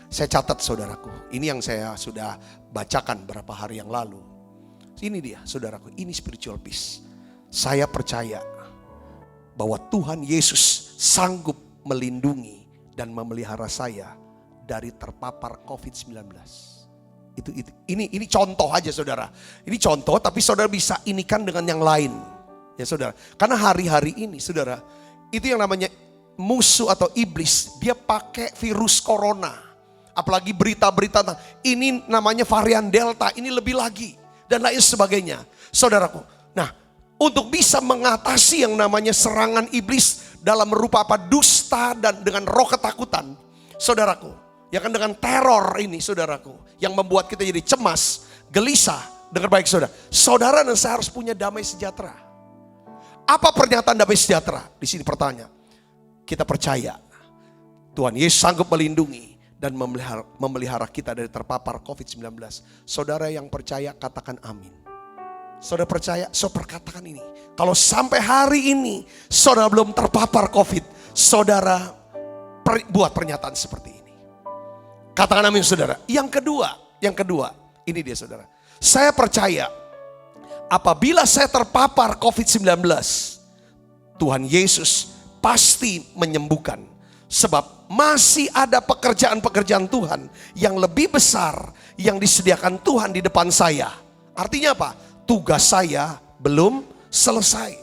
Saya catat saudaraku, ini yang saya sudah bacakan beberapa hari yang lalu. Ini dia saudaraku, ini spiritual peace. Saya percaya bahwa Tuhan Yesus sanggup melindungi dan memelihara saya dari terpapar COVID-19. Ini contoh aja saudara. Ini contoh, tapi saudara bisa inikan dengan yang lain. Ya saudara, karena hari-hari ini saudara, itu yang namanya musuh atau iblis, dia pakai virus corona. Apalagi berita-berita, ini namanya varian Delta, ini lebih lagi. Dan lain sebagainya. Saudaraku, nah untuk bisa mengatasi yang namanya serangan iblis dalam rupa apa? Dusta dan dengan roh ketakutan. Saudaraku, ya kan dengan teror ini saudaraku. Yang membuat kita jadi cemas, gelisah. Dengar baik saudara. Saudara dan saya harus punya damai sejahtera. Apa pernyataan damai sejahtera? Di sini pertanyaan. Kita percaya Tuhan Yesus sanggup melindungi dan memelihara kita dari terpapar COVID-19. Saudara yang percaya katakan amin. Saudara percaya, saudara katakan ini. Kalau sampai hari ini saudara belum terpapar COVID, saudara buat pernyataan seperti ini. Katakan amin saudara. Yang kedua, ini dia saudara. Saya percaya apabila saya terpapar COVID-19, Tuhan Yesus pasti menyembuhkan. Sebab masih ada pekerjaan-pekerjaan Tuhan yang lebih besar yang disediakan Tuhan di depan saya. Artinya apa? Tugas saya belum selesai.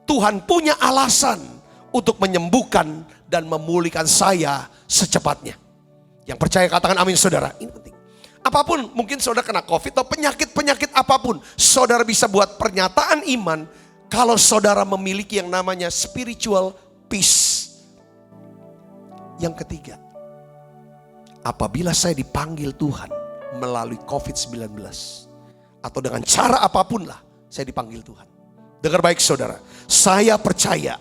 Tuhan punya alasan untuk menyembuhkan dan memulihkan saya secepatnya. Yang percaya katakan amin saudara. Ini penting. Apapun mungkin saudara kena COVID atau penyakit-penyakit apapun. Saudara bisa buat pernyataan iman kalau saudara memiliki yang namanya spiritual peace. Yang ketiga, apabila saya dipanggil Tuhan melalui COVID-19 atau dengan cara apapun lah saya dipanggil Tuhan. Dengar baik saudara, saya percaya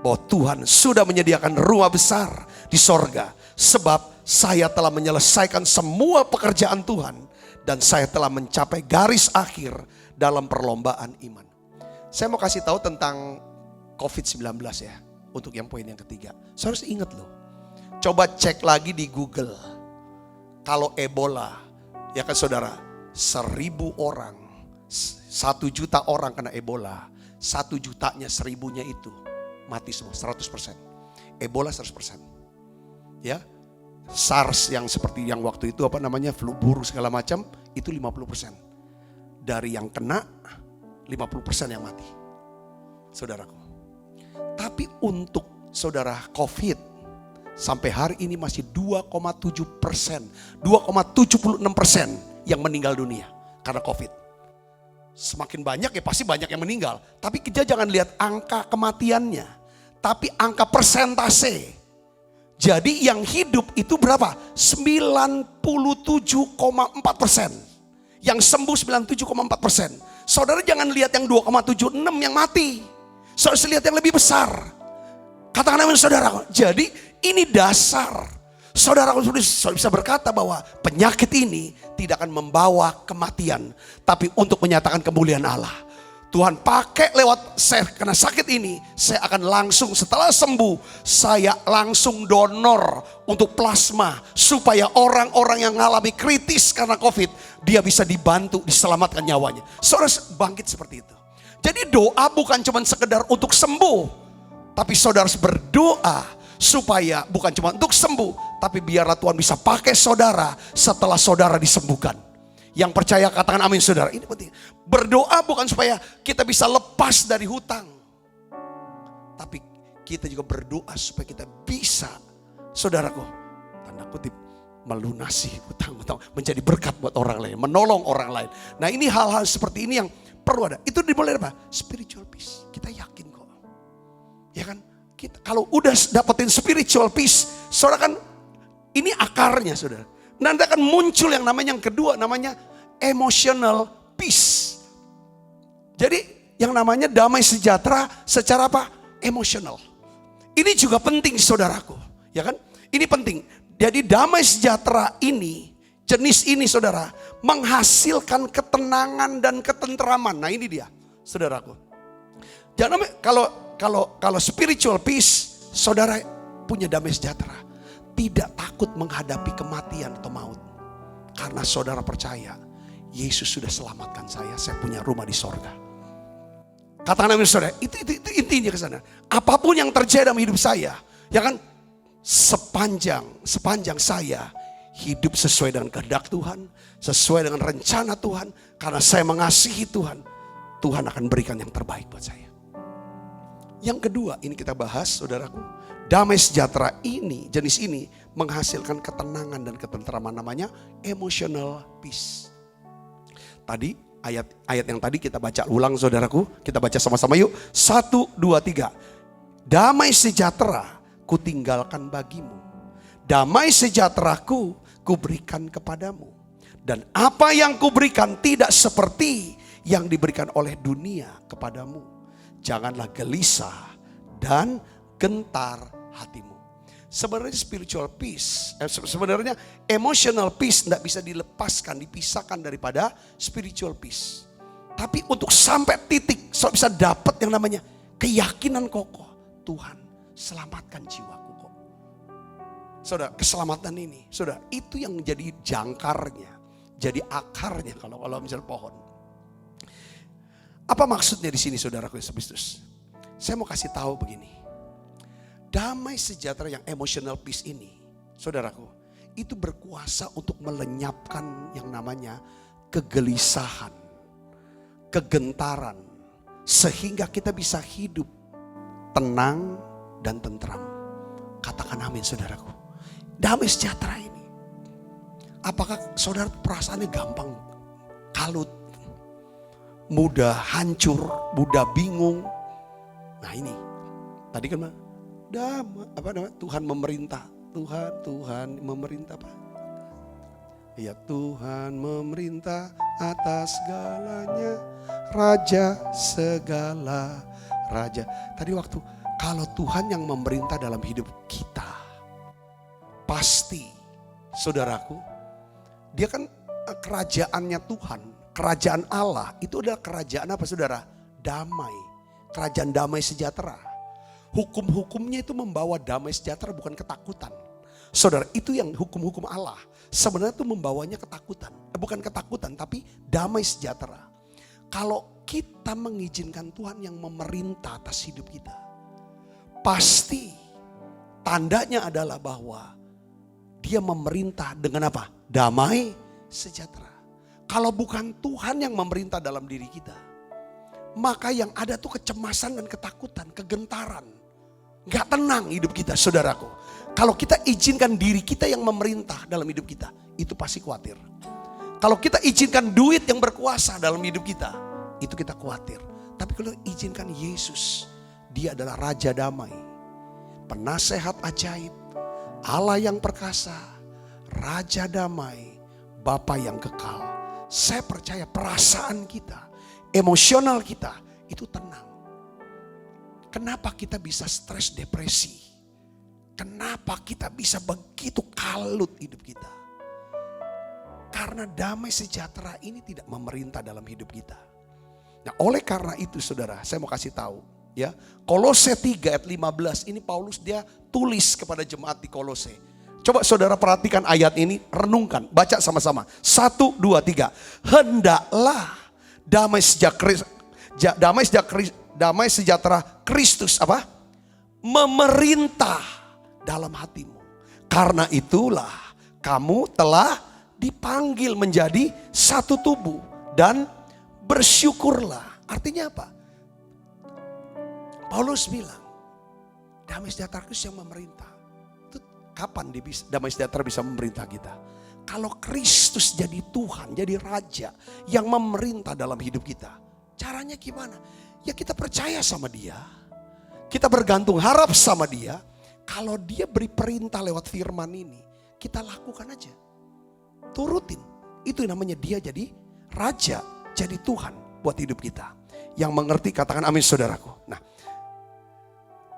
bahwa Tuhan sudah menyediakan rumah besar di sorga. Sebab saya telah menyelesaikan semua pekerjaan Tuhan dan saya telah mencapai garis akhir dalam perlombaan iman. Saya mau kasih tahu tentang COVID-19 ya, untuk yang poin yang ketiga. Saya harus ingat loh. Coba cek lagi di Google. Kalau Ebola, ya kan saudara, 1.000 orang, 1 juta orang kena Ebola. 1 jutanya 1.000-nya itu mati semua, 100%. Ebola 100%. Ya, SARS yang seperti yang waktu itu apa namanya flu burung segala macam itu 50%. Dari yang kena 50% yang mati. Saudaraku. Tapi untuk saudara COVID sampai hari ini masih 2,7%, 2,76% yang meninggal dunia karena COVID. Semakin banyak ya pasti banyak yang meninggal. Tapi kita jangan lihat angka kematiannya, tapi angka persentase. Jadi yang hidup itu berapa? 97,4%. Yang sembuh 97,4%. Saudara jangan lihat yang 2,76 yang mati. Saudara lihat yang lebih besar. Katakan amin saudara. Jadi ini dasar. Saudara bisa berkata bahwa penyakit ini tidak akan membawa kematian. Tapi untuk menyatakan kemuliaan Allah. Tuhan pakai lewat saya kena sakit ini, saya akan langsung setelah sembuh, saya langsung donor untuk plasma. Supaya orang-orang yang mengalami kritis karena COVID, dia bisa dibantu, diselamatkan nyawanya. Saudara bangkit seperti itu. Jadi doa bukan cuma sekedar untuk sembuh. Tapi saudara harus berdoa supaya bukan cuma untuk sembuh. Tapi biarlah Tuhan bisa pakai saudara setelah saudara disembuhkan. Yang percaya katakan amin saudara. Ini penting. Berdoa bukan supaya kita bisa lepas dari hutang. Tapi kita juga berdoa supaya kita bisa, saudaraku, tanda kutip, melunasi hutang-hutang. Menjadi berkat buat orang lain, menolong orang lain. Nah ini hal-hal seperti ini yang perlu ada. Itu dimulai apa? Spiritual peace. Kita yakin kok. Ya kan? Kita, kalau udah dapetin spiritual peace, saudara kan ini akarnya saudara. Nanti akan muncul yang kedua namanya emotional peace. Jadi yang namanya damai sejahtera secara apa? Emosional. Ini juga penting saudaraku, ya kan? Ini penting. Jadi damai sejahtera ini, jenis ini saudara, menghasilkan ketenangan dan ketenteraman. Nah ini dia, saudaraku. Jangan kalau spiritual peace, saudara punya damai sejahtera, tidak takut menghadapi kematian atau maut. Karena saudara percaya, Yesus sudah selamatkan saya punya rumah di sorga. Katakan amin saudara, itu intinya ke sana. Apapun yang terjadi dalam hidup saya, ya kan, sepanjang saya hidup sesuai dengan kehendak Tuhan, sesuai dengan rencana Tuhan, karena saya mengasihi Tuhan, Tuhan akan berikan yang terbaik buat saya. Yang kedua, ini kita bahas saudaraku, damai sejahtera ini, jenis ini menghasilkan ketenangan dan ketenteraman, namanya emotional peace. Tadi ayat yang tadi kita baca ulang saudaraku, kita baca sama-sama yuk. 1, 2, 3. Damai sejahtera ku tinggalkan bagimu, damai sejahteraku ku berikan kepadamu, dan apa yang ku berikan tidak seperti yang diberikan oleh dunia kepadamu. Janganlah gelisah dan gentar hatimu. Sebenarnya spiritual peace, sebenarnya emotional peace tidak bisa dilepaskan, dipisahkan daripada spiritual peace. Tapi untuk sampai titik, so bisa dapat yang namanya keyakinan kokoh, Tuhan selamatkan jiwaku kok. Saudara, keselamatan ini, saudara, itu yang menjadi jangkarnya, jadi akarnya kalau misal pohon. Apa maksudnya di sini saudaraku Yesus Kristus? Saya mau kasih tahu begini. Damai sejahtera yang emotional peace ini, saudaraku, itu berkuasa untuk melenyapkan yang namanya kegelisahan, kegentaran, sehingga kita bisa hidup tenang dan tentram. Katakan amin saudaraku. Damai sejahtera ini, apakah saudara perasaannya gampang kalut, mudah hancur, mudah bingung? Nah ini, tadi kan Tuhan memerintah, Tuhan memerintah apa? Ya, Tuhan memerintah atas segalanya, Raja segala raja. Tadi waktu kalau Tuhan yang memerintah dalam hidup kita, pasti saudaraku, dia kan kerajaannya Tuhan, kerajaan Allah itu adalah kerajaan apa saudara? Damai, kerajaan damai sejahtera. Hukum-hukumnya itu membawa damai sejahtera, bukan ketakutan. Saudara, itu yang hukum-hukum Allah. Sebenarnya itu membawanya ketakutan. Bukan ketakutan, tapi damai sejahtera. Kalau kita mengizinkan Tuhan yang memerintah atas hidup kita, pasti tandanya adalah bahwa dia memerintah dengan apa? Damai sejahtera. Kalau bukan Tuhan yang memerintah dalam diri kita, maka yang ada tuh kecemasan dan ketakutan, kegentaran. Gak tenang hidup kita saudaraku. Kalau kita izinkan diri kita yang memerintah dalam hidup kita, itu pasti khawatir. Kalau kita izinkan duit yang berkuasa dalam hidup kita, itu kita khawatir. Tapi kalau izinkan Yesus, dia adalah Raja Damai, Penasehat ajaib, Allah yang perkasa, Raja Damai, Bapa yang kekal. Saya percaya perasaan kita, emosional kita itu tenang. Kenapa kita bisa stres, depresi? Kenapa kita bisa begitu kalut hidup kita? Karena damai sejahtera ini tidak memerintah dalam hidup kita. Nah, oleh karena itu saudara, saya mau kasih tahu ya. Kolose 3 ayat 15 ini Paulus dia tulis kepada jemaat di Kolose. Coba saudara perhatikan ayat ini, renungkan, baca sama-sama. 1, 2, 3. Hendaklah damai sejahtera Kristus apa? Memerintah dalam hatimu. Karena itulah kamu telah dipanggil menjadi satu tubuh dan bersyukurlah. Artinya apa? Paulus bilang, damai sejahtera Kristus yang memerintah. Itu kapan damai sejahtera bisa memerintah kita? Kalau Kristus jadi Tuhan, jadi Raja yang memerintah dalam hidup kita. Caranya gimana? Ya kita percaya sama dia. Kita bergantung harap sama dia. Kalau dia beri perintah lewat firman ini, kita lakukan aja. Turutin. Itu namanya dia jadi Raja, jadi Tuhan buat hidup kita. yang mengerti katakan amin saudaraku. Nah,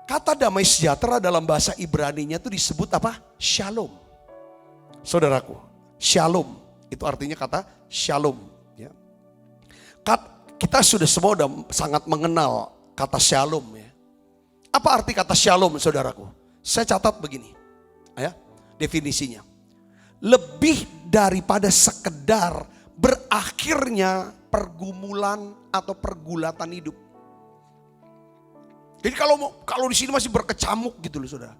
kata damai sejahtera dalam bahasa Ibraninya itu disebut apa? Shalom. Saudaraku, shalom itu artinya kata shalom. Ya. Kita sudah semua udah sangat mengenal kata shalom. Ya. Apa arti kata shalom saudaraku? Saya catat begini, ya, definisinya. Lebih daripada sekedar berakhirnya pergumulan atau pergulatan hidup. Jadi kalau di sini masih berkecamuk gitu loh saudara.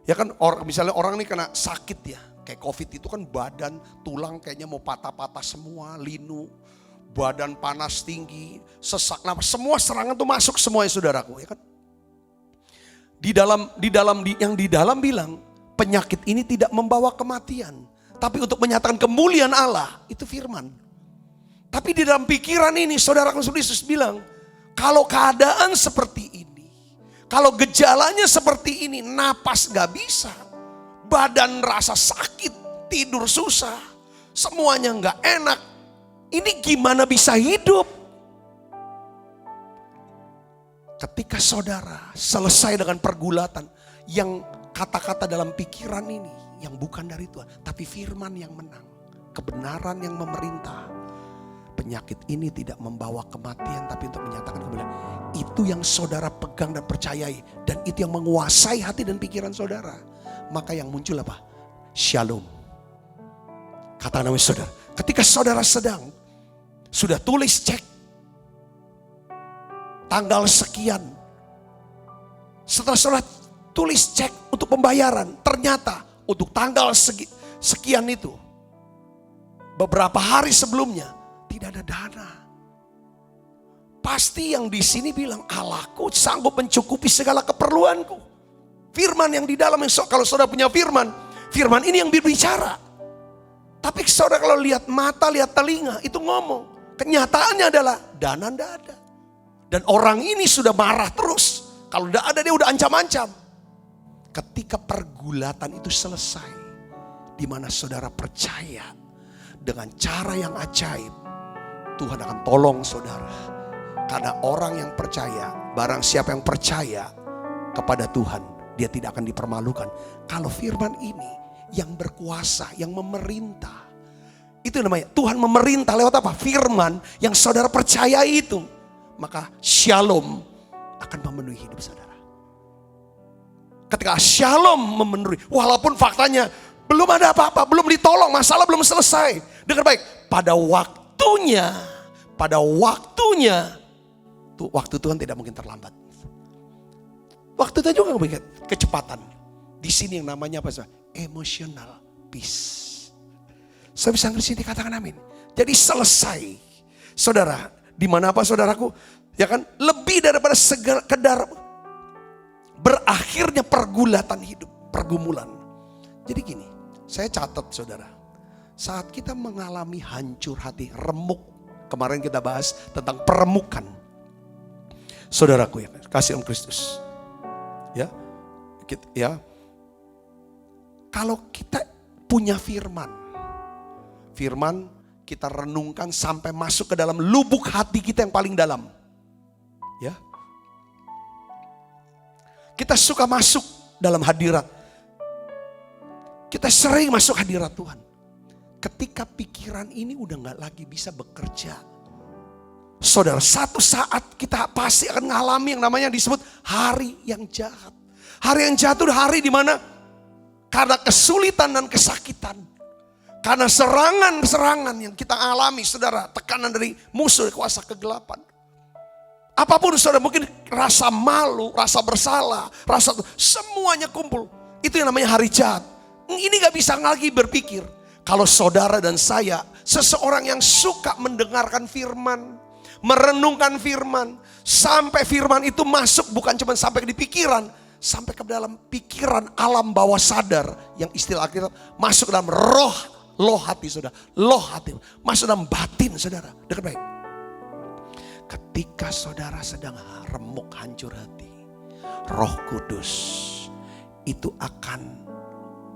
Ya kan misalnya orang ini kena sakit ya. Kayak COVID itu kan badan, tulang kayaknya mau patah-patah semua, linu. Badan panas tinggi, sesak napas. Semua serangan tuh masuk semuanya saudaraku ya kan. Yang di dalam bilang penyakit ini tidak membawa kematian. Tapi untuk menyatakan kemuliaan Allah itu firman. Tapi di dalam pikiran ini saudaraku Yesus bilang. Kalau keadaan seperti ini. Kalau gejalanya seperti ini, napas gak bisa. Badan rasa sakit, tidur susah. Semuanya gak enak. Ini gimana bisa hidup? Ketika saudara selesai dengan pergulatan. Yang kata-kata dalam pikiran ini. Yang bukan dari Tuhan. Tapi firman yang menang. Kebenaran yang memerintah. Penyakit ini tidak membawa kematian tapi untuk menyatakan kemuliaan. Itu yang saudara pegang dan percayai. Dan itu yang menguasai hati dan pikiran saudara. Maka yang muncul apa? Shalom. Kata namanya saudara. Ketika saudara sedang. Sudah tulis cek. Tanggal sekian. Setelah saudara tulis cek untuk pembayaran. Ternyata untuk tanggal sekian itu. Beberapa hari sebelumnya. Tidak ada dana. Pasti yang di sini bilang Allahku sanggup mencukupi segala keperluanku. Firman yang di dalam, kalau saudara punya firman ini yang berbicara. Tapi saudara kalau lihat mata, lihat telinga, itu ngomong. Kenyataannya adalah dana tidak ada. Dan orang ini sudah marah terus. Kalau tidak ada dia udah ancam-ancam. Ketika pergulatan itu selesai. Di mana saudara percaya dengan cara yang ajaib. Tuhan akan tolong saudara. Karena orang yang percaya, barang siapa yang percaya kepada Tuhan. Dia tidak akan dipermalukan. Kalau firman ini yang berkuasa, yang memerintah. Itu namanya Tuhan memerintah lewat apa? Firman yang saudara percaya itu. Maka shalom akan memenuhi hidup saudara. Ketika shalom memenuhi. Walaupun faktanya belum ada apa-apa. Belum ditolong, masalah belum selesai. Dengar baik. Pada waktunya. Waktu Tuhan tidak mungkin terlambat. Waktu itu juga gak kecepatan. Di sini yang namanya apa? Emotional peace. Saya bisa ngerti katakan amin. Jadi selesai. Saudara, di mana apa saudaraku? Ya kan? Lebih daripada sekedar berakhirnya pergulatan hidup, pergumulan. Jadi gini, saya catat saudara. Saat kita mengalami hancur hati, remuk. Kemarin kita bahas tentang peremukan. Saudaraku ya, kasih Kristus. Ya, kalau kita punya firman kita renungkan sampai masuk ke dalam lubuk hati kita yang paling dalam, ya, kita suka masuk dalam hadirat, kita sering masuk hadirat Tuhan. Ketika pikiran ini udah nggak lagi bisa bekerja, saudara, satu saat kita pasti akan mengalami yang namanya disebut hari yang jahat. Hari yang jahat itu hari di mana karena kesulitan dan kesakitan, karena serangan-serangan yang kita alami, saudara, tekanan dari musuh kuasa kegelapan. Apapun saudara, mungkin rasa malu, rasa bersalah, semuanya kumpul. Itu yang namanya hari jahat. Ini gak bisa lagi berpikir. Kalau saudara dan saya, seseorang yang suka mendengarkan firman, merenungkan firman, sampai firman itu masuk bukan cuma sampai di pikiran, sampai ke dalam pikiran alam bawah sadar yang istilah Alkitab masuk dalam loh hati saudara, loh hati masuk dalam batin saudara. Dengar baik. Ketika saudara sedang remuk hancur hati, Roh Kudus itu akan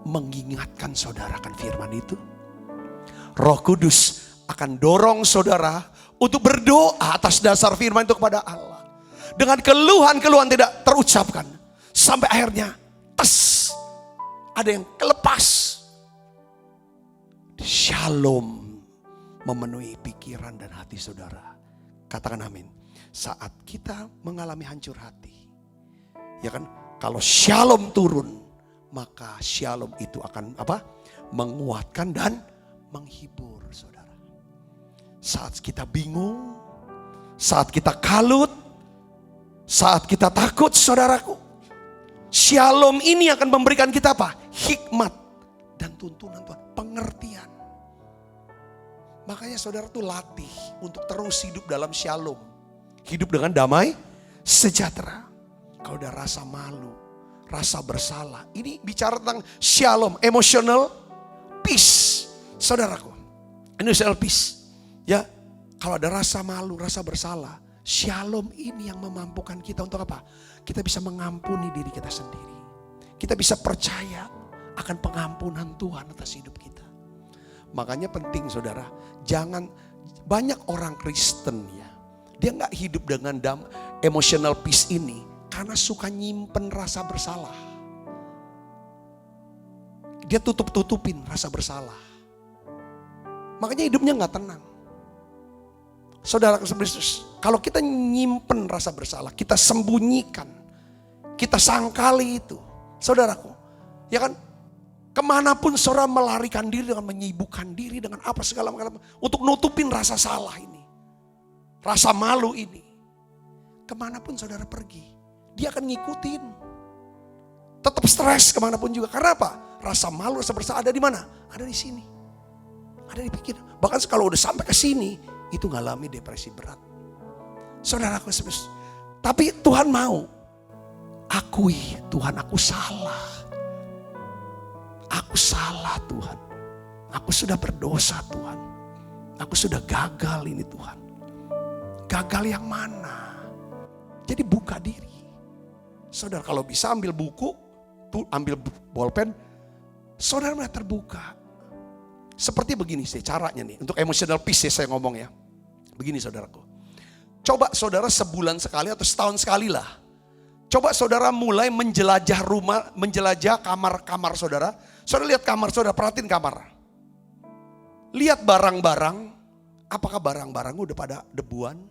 mengingatkan saudara akan firman itu. Roh Kudus akan dorong saudara untuk berdoa atas dasar firman itu kepada Allah. Dengan keluhan-keluhan tidak terucapkan. Sampai akhirnya, ada yang kelepas. Shalom memenuhi pikiran dan hati saudara. Katakan amin. Saat kita mengalami hancur hati, ya kan? Kalau shalom turun, maka shalom itu akan apa? Menguatkan dan menghibur saudara. Saat kita bingung, saat kita kalut, saat kita takut saudaraku, shalom ini akan memberikan kita apa? Hikmat dan tuntunan Tuhan, pengertian. Makanya saudara tuh latih untuk terus hidup dalam shalom. Hidup dengan damai sejahtera. Kalau udah rasa malu, rasa bersalah. Ini bicara tentang shalom, emotional peace. Saudaraku, emotional peace. Ya, kalau ada rasa malu, rasa bersalah. Shalom ini yang memampukan kita untuk apa? Kita bisa mengampuni diri kita sendiri. Kita bisa percaya akan pengampunan Tuhan atas hidup kita. Makanya penting saudara, jangan banyak orang Kristen ya, dia gak hidup dengan emotional peace ini karena suka nyimpen rasa bersalah. Dia tutup-tutupin rasa bersalah. Makanya hidupnya gak tenang. Saudara Kristus, kalau kita nyimpen rasa bersalah, kita sembunyikan, kita sangkali itu, saudaraku, ya kan? Kemanapun saudara melarikan diri dengan menyibukkan diri dengan apa segala macam untuk nutupin rasa salah ini, rasa malu ini. Kemanapun saudara pergi, dia akan ngikutin. Tetap stres kemanapun juga. Karena apa? Rasa malu, rasa bersalah ada di mana? Ada di sini, ada di pikiran. Bahkan kalau udah sampai ke sini, itu ngalami depresi berat. Saudaraku, tapi Tuhan mau akui, Tuhan aku salah. Aku salah Tuhan. Aku sudah berdosa Tuhan. Aku sudah gagal ini Tuhan. Gagal yang mana? Jadi buka diri. Saudara kalau bisa ambil buku, ambil bolpen. Saudara mulai terbuka. Seperti begini sih caranya nih. Untuk emotional peace saya ngomong ya. Begini saudaraku. Coba saudara sebulan sekali atau setahun sekali lah. Coba saudara mulai menjelajah rumah, menjelajah kamar-kamar saudara. Saudara lihat kamar saudara, perhatiin kamar. Lihat barang-barang, apakah barang-barangmu udah pada debuan?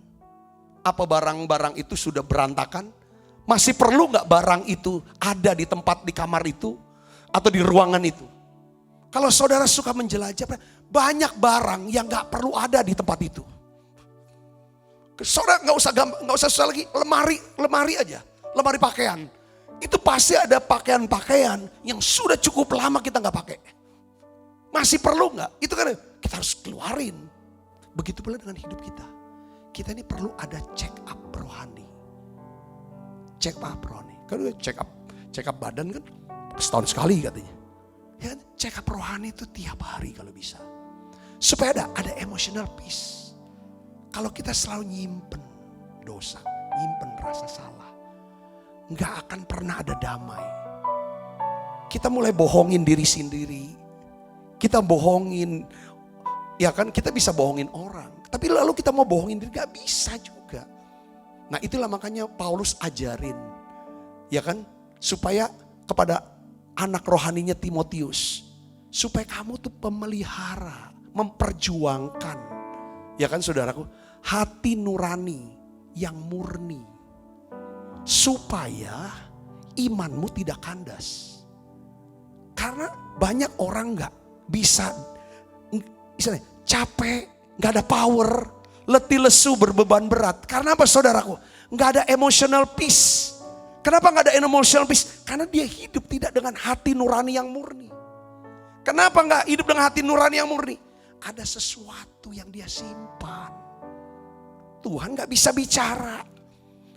Apa barang-barang itu sudah berantakan? Masih perlu gak barang itu ada di tempat di kamar itu? Atau di ruangan itu? Kalau saudara suka menjelajah, banyak barang yang gak perlu ada di tempat itu. Saudara gak usah susah lagi, lemari aja. Lemari pakaian, itu pasti ada pakaian-pakaian yang sudah cukup lama kita gak pakai. Masih perlu gak? Itu kan kita harus keluarin. Begitu pula dengan hidup kita. Kita ini perlu ada check up rohani. Check up rohani. Kan check up badan kan setahun sekali katanya. Ya, check up rohani itu tiap hari kalau bisa. Supaya ada emotional peace. Kalau kita selalu nyimpen dosa, nyimpen rasa salah, nggak akan pernah ada damai. Kita mulai bohongin diri sendiri. Kita bohongin, ya kan kita bisa bohongin orang. Tapi lalu kita mau bohongin diri, gak bisa juga. Nah itulah makanya Paulus ajarin, ya kan, supaya kepada anak rohaninya Timotius, supaya kamu tuh pemelihara, memperjuangkan, ya kan saudaraku, hati nurani yang murni. Supaya imanmu tidak kandas. Karena banyak orang gak bisa, misalnya capek, gak ada power, letih lesu berbeban berat. Karena apa saudaraku? Gak ada emotional peace. Kenapa gak ada emotional peace? Karena dia hidup tidak dengan hati nurani yang murni. Kenapa gak hidup dengan hati nurani yang murni? Ada sesuatu yang dia simpan. Tuhan gak bisa bicara.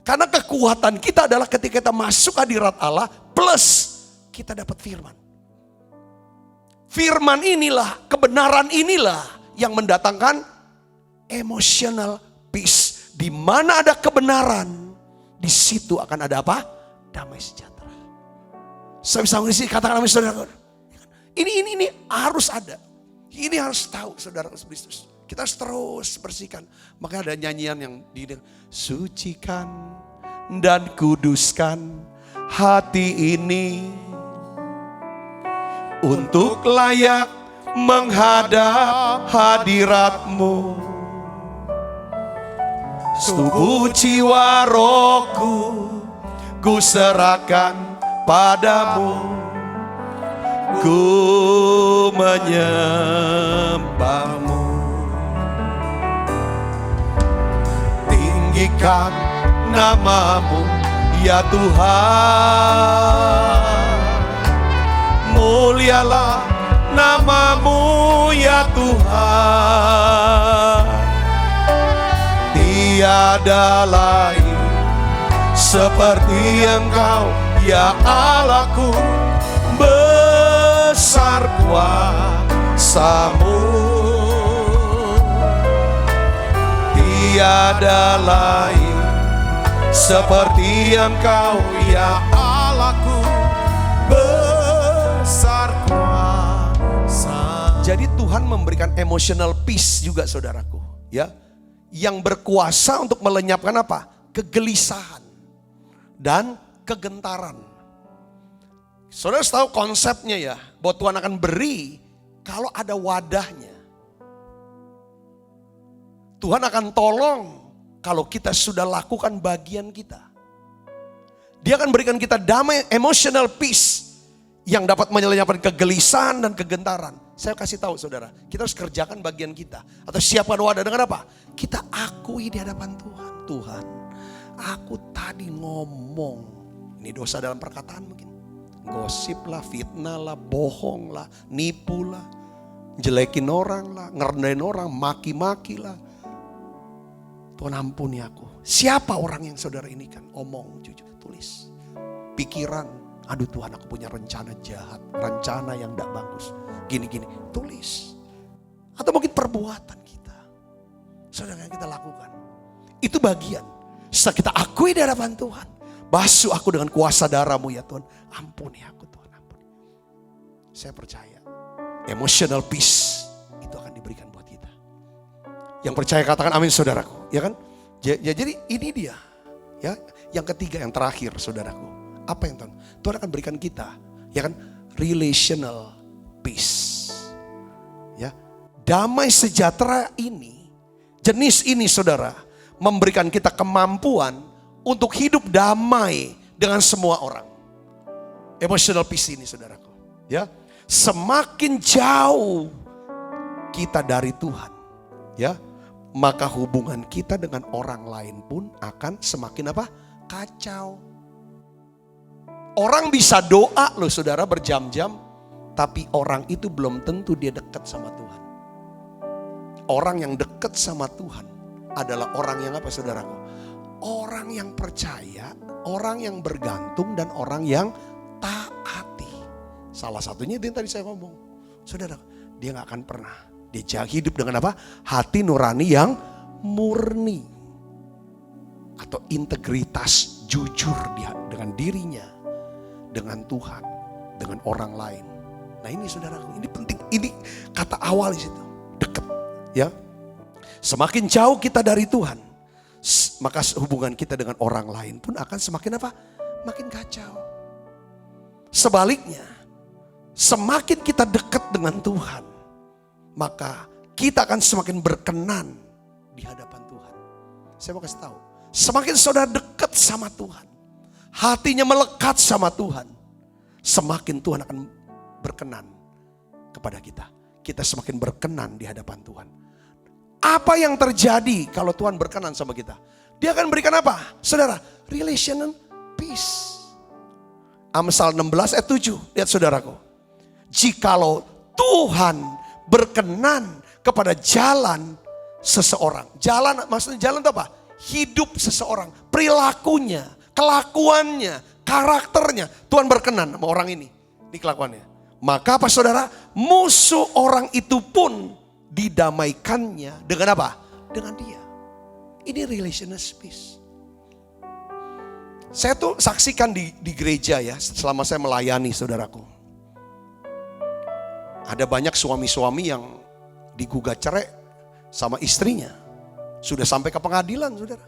Karena kekuatan kita adalah ketika kita masuk hadirat Allah plus kita dapat firman. Firman inilah, kebenaran inilah yang mendatangkan emotional peace. Di mana ada kebenaran, di situ akan ada apa? Damai sejahtera. Saya bisa mengisi katakan saudara. Ini harus ada. Ini harus tahu saudara Kristus. Kita harus terus bersihkan. Makanya ada nyanyian yang sucikan dan kuduskan hati ini untuk layak menghadap hadirat-Mu. Tubuh jiwa rohku ku serahkan padamu, ku menyembahmu. Tinggikan namamu ya Tuhan, mulialah namamu ya Tuhan. Tiada lain seperti Engkau ya Allahku, besar kuasa-Mu. Tiada lain seperti Engkau ya Allahku, besar kuasa. Jadi Tuhan memberikan emotional peace juga saudaraku, ya, yang berkuasa untuk melenyapkan apa? Kegelisahan dan kegentaran. Saudara tahu konsepnya ya, bahwa Tuhan akan beri kalau ada wadahnya. Tuhan akan tolong kalau kita sudah lakukan bagian kita. Dia akan berikan kita damai, emotional peace yang dapat menyelamatkan kegelisahan dan kegentaran. Saya kasih tahu saudara, kita harus kerjakan bagian kita. Atau siapkan wadah dengan apa? Kita akui di hadapan Tuhan. Tuhan, aku tadi ngomong, ini dosa dalam perkataan mungkin. Gosip lah, fitnah lah, bohong lah, nipu lah, jelekin orang lah, ngerendahin orang, maki-maki lah. Tuhan ampuni aku. Siapa orang yang saudara ini kan? Omong, jujur, tulis. Pikiran, aduh Tuhan aku punya rencana jahat, rencana yang tidak bagus. Gini-gini, tulis. Atau mungkin perbuatan kita. Saudara yang kita lakukan. Itu bagian. Setelah kita akui di hadapan Tuhan. Basuh aku dengan kuasa darah-Mu ya Tuhan. Ampuni aku Tuhan, ampuni. Saya percaya. Emotional peace itu akan diberikan buat kita. Yang percaya katakan amin saudaraku. Ya kan? Jadi ini dia. Ya, yang ketiga, yang terakhir saudaraku. Apa yang Tuhan? Tuhan akan berikan kita. Ya kan? Relational peace. Ya. Damai sejahtera ini, jenis ini saudara, memberikan kita kemampuan untuk hidup damai dengan semua orang. Emotional peace ini saudaraku. Ya. Semakin jauh kita dari Tuhan, ya, maka hubungan kita dengan orang lain pun akan semakin apa? Kacau. Orang bisa doa loh saudara berjam-jam, tapi orang itu belum tentu dia dekat sama Tuhan. Orang yang dekat sama Tuhan adalah orang yang apa saudaraku? Orang yang percaya, orang yang bergantung, dan orang yang taati. Salah satunya itu yang tadi saya ngomong. Saudara, dia gak akan pernah. Dia hidup dengan apa? Hati nurani yang murni. Atau integritas jujur dia dengan dirinya, dengan Tuhan, dengan orang lain. Nah ini saudaraku, ini penting. Ini kata awal di situ, dekat. Ya, semakin jauh kita dari Tuhan, maka hubungan kita dengan orang lain pun akan semakin apa? Makin kacau. Sebaliknya, semakin kita dekat dengan Tuhan, maka kita akan semakin berkenan di hadapan Tuhan. Saya mau kasih tahu, semakin saudara dekat sama Tuhan, hatinya melekat sama Tuhan, semakin Tuhan akan berkenan kepada kita. Kita semakin berkenan di hadapan Tuhan. Apa yang terjadi kalau Tuhan berkenan sama kita? Dia akan berikan apa? Saudara, relational peace. Amsal 16 ayat 7, lihat saudaraku. Jikalau Tuhan berkenan kepada jalan seseorang. Jalan, maksudnya jalan itu apa? Hidup seseorang, perilakunya, kelakuannya, karakternya. Tuhan berkenan sama orang ini kelakuannya. Maka apa saudara? Musuh orang itu pun didamaikannya dengan apa? Dengan dia. Ini relational peace. Saya tuh saksikan di gereja ya, selama saya melayani saudaraku. Ada banyak suami-suami yang digugat cerai sama istrinya. Sudah sampai ke pengadilan, saudara.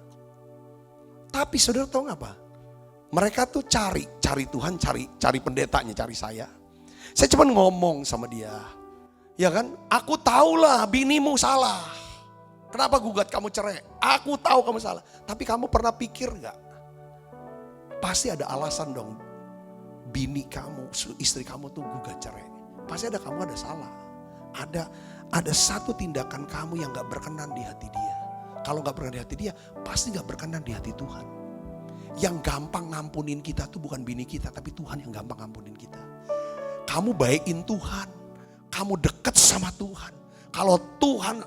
Tapi saudara tahu nggak apa? Mereka tuh cari Tuhan, cari pendetanya, cari saya. Saya cuma ngomong sama dia. Ya kan, aku tahulah binimu salah. Kenapa gugat kamu cerai? Aku tahu kamu salah. Tapi kamu pernah pikir gak? Pasti ada alasan dong. Bini kamu, istri kamu tuh gugat cerai. Pasti ada kamu ada salah. Ada satu tindakan kamu yang gak berkenan di hati dia. Kalau gak berkenan di hati dia, pasti gak berkenan di hati Tuhan. Yang gampang ngampunin kita tuh bukan bini kita, tapi Tuhan yang gampang ngampunin kita. Kamu baikin Tuhan. Kamu deket sama Tuhan. Kalau Tuhan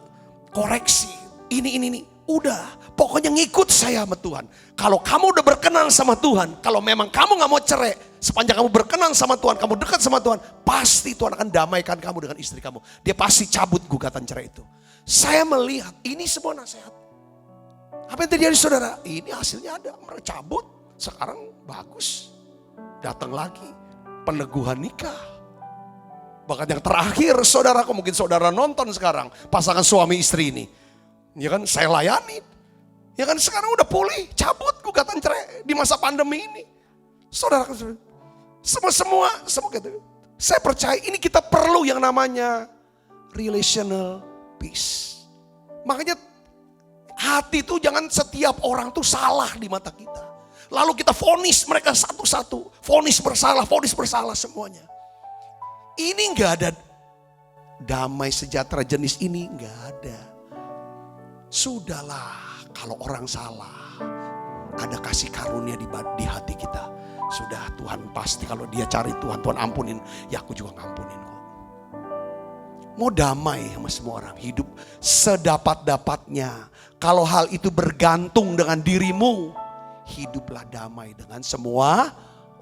koreksi, ini. Udah, pokoknya ngikut saya sama Tuhan. Kalau kamu udah berkenan sama Tuhan, kalau memang kamu gak mau cerai, sepanjang kamu berkenan sama Tuhan, kamu dekat sama Tuhan, pasti Tuhan akan damaikan kamu dengan istri kamu. Dia pasti cabut gugatan cerai itu. Saya melihat, ini semua nasihat. Apa yang terjadi saudara? Ini hasilnya ada, mereka cabut, sekarang bagus. Datang lagi, peneguhan nikah. Bahkan yang terakhir saudara, mungkin saudara nonton sekarang, pasangan suami istri ini. Ya kan, saya layani. Ya kan, sekarang udah pulih, cabut gugatan cerai di masa pandemi ini. Saudara, semua gitu. Saya percaya ini kita perlu yang namanya relational peace. Makanya hati itu jangan setiap orang tuh salah di mata kita. Lalu kita vonis mereka satu-satu, vonis bersalah semuanya. Ini nggak ada damai sejahtera jenis ini, nggak ada. Sudahlah, kalau orang salah, ada kasih karunia di hati kita. Sudah, Tuhan pasti kalau dia cari Tuhan ampunin, ya aku juga ngampunin kok. Mau damai sama semua orang, hidup sedapat-dapatnya. Kalau hal itu bergantung dengan dirimu, hiduplah damai dengan semua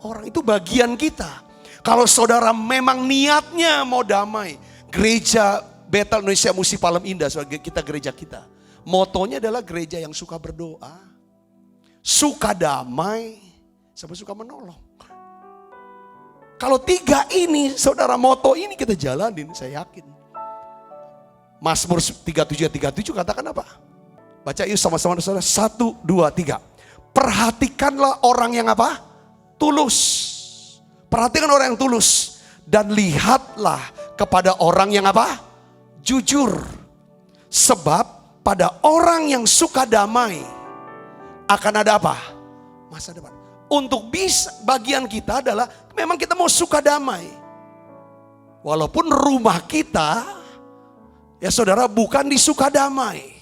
orang. Itu bagian kita. Kalau saudara memang niatnya mau damai, gereja Bethel Indonesia Musi Palem Indah, kita gereja kita. Motonya adalah gereja yang suka berdoa, suka damai, sama suka menolong. Kalau 3 ini, saudara, moto ini kita jalanin, saya yakin. Mazmur 37 katakan apa? Baca yuk sama-sama saudara. 1, 2, 3. Perhatikanlah orang yang apa? Tulus. Perhatikan orang yang tulus. Dan lihatlah kepada orang yang apa? Jujur. Sebab pada orang yang suka damai akan ada apa? Masa depan. Untuk bisa, bagian kita adalah memang kita mau suka damai. Walaupun rumah kita, ya saudara, bukan disuka damai.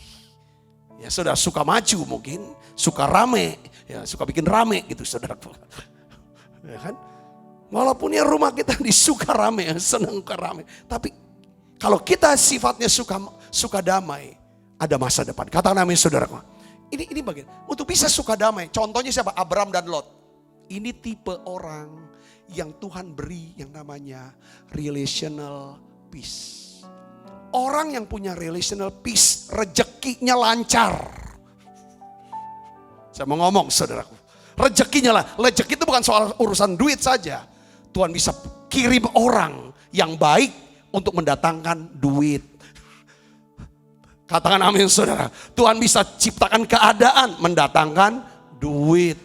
Ya saudara, suka maju mungkin, suka rame, ya suka bikin rame gitu saudara. Ya kan? Walaupun ya rumah kita disuka rame, senang ke rame. Tapi kalau kita sifatnya suka damai, ada masa depan. Katakan amin saudaraku. Ini bagian. Untuk bisa suka damai. Contohnya siapa? Abram dan Lot. Ini tipe orang yang Tuhan beri yang namanya relational peace. Orang yang punya relational peace, rezekinya lancar. Saya mau ngomong saudaraku. Rezekinya lah. Rezeki itu bukan soal urusan duit saja. Tuhan bisa kirim orang yang baik untuk mendatangkan duit. Katakan amin saudara. Tuhan bisa ciptakan keadaan mendatangkan duit.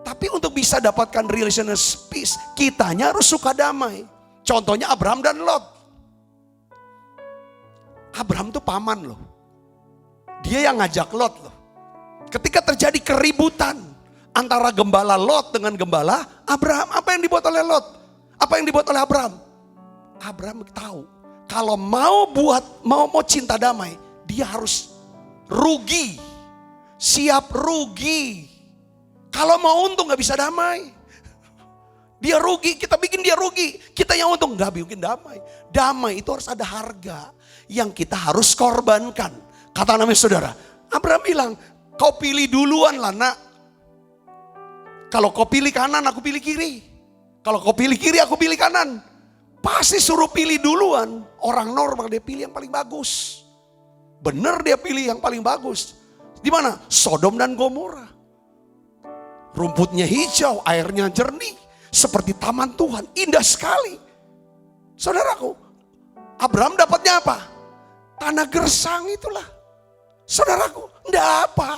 Tapi untuk bisa dapatkan relational peace, kitanya harus suka damai. Contohnya Abraham dan Lot. Abraham tuh paman loh. Dia yang ngajak Lot loh. Ketika terjadi keributan antara gembala Lot dengan gembala Abraham, apa yang dibuat oleh Lot? Apa yang dibuat oleh Abraham? Abraham tahu. Kalau mau cinta damai, dia harus rugi. Siap rugi. Kalau mau untung gak bisa damai. Dia rugi, kita bikin dia rugi. Kita yang untung gak bikin damai. Damai itu harus ada harga yang kita harus korbankan. Kata namanya saudara, Abraham bilang, kau pilih duluan lah nak. Kalau kau pilih kanan, aku pilih kiri. Kalau kau pilih kiri, aku pilih kanan. Pasti suruh pilih duluan. Orang normal dia pilih yang paling bagus. Benar dia pilih yang paling bagus. Di mana? Sodom dan Gomora. Rumputnya hijau, airnya jernih. Seperti taman Tuhan, indah sekali. Saudaraku, Abraham dapatnya apa? Karena gersang itulah. Saudaraku, enggak apa.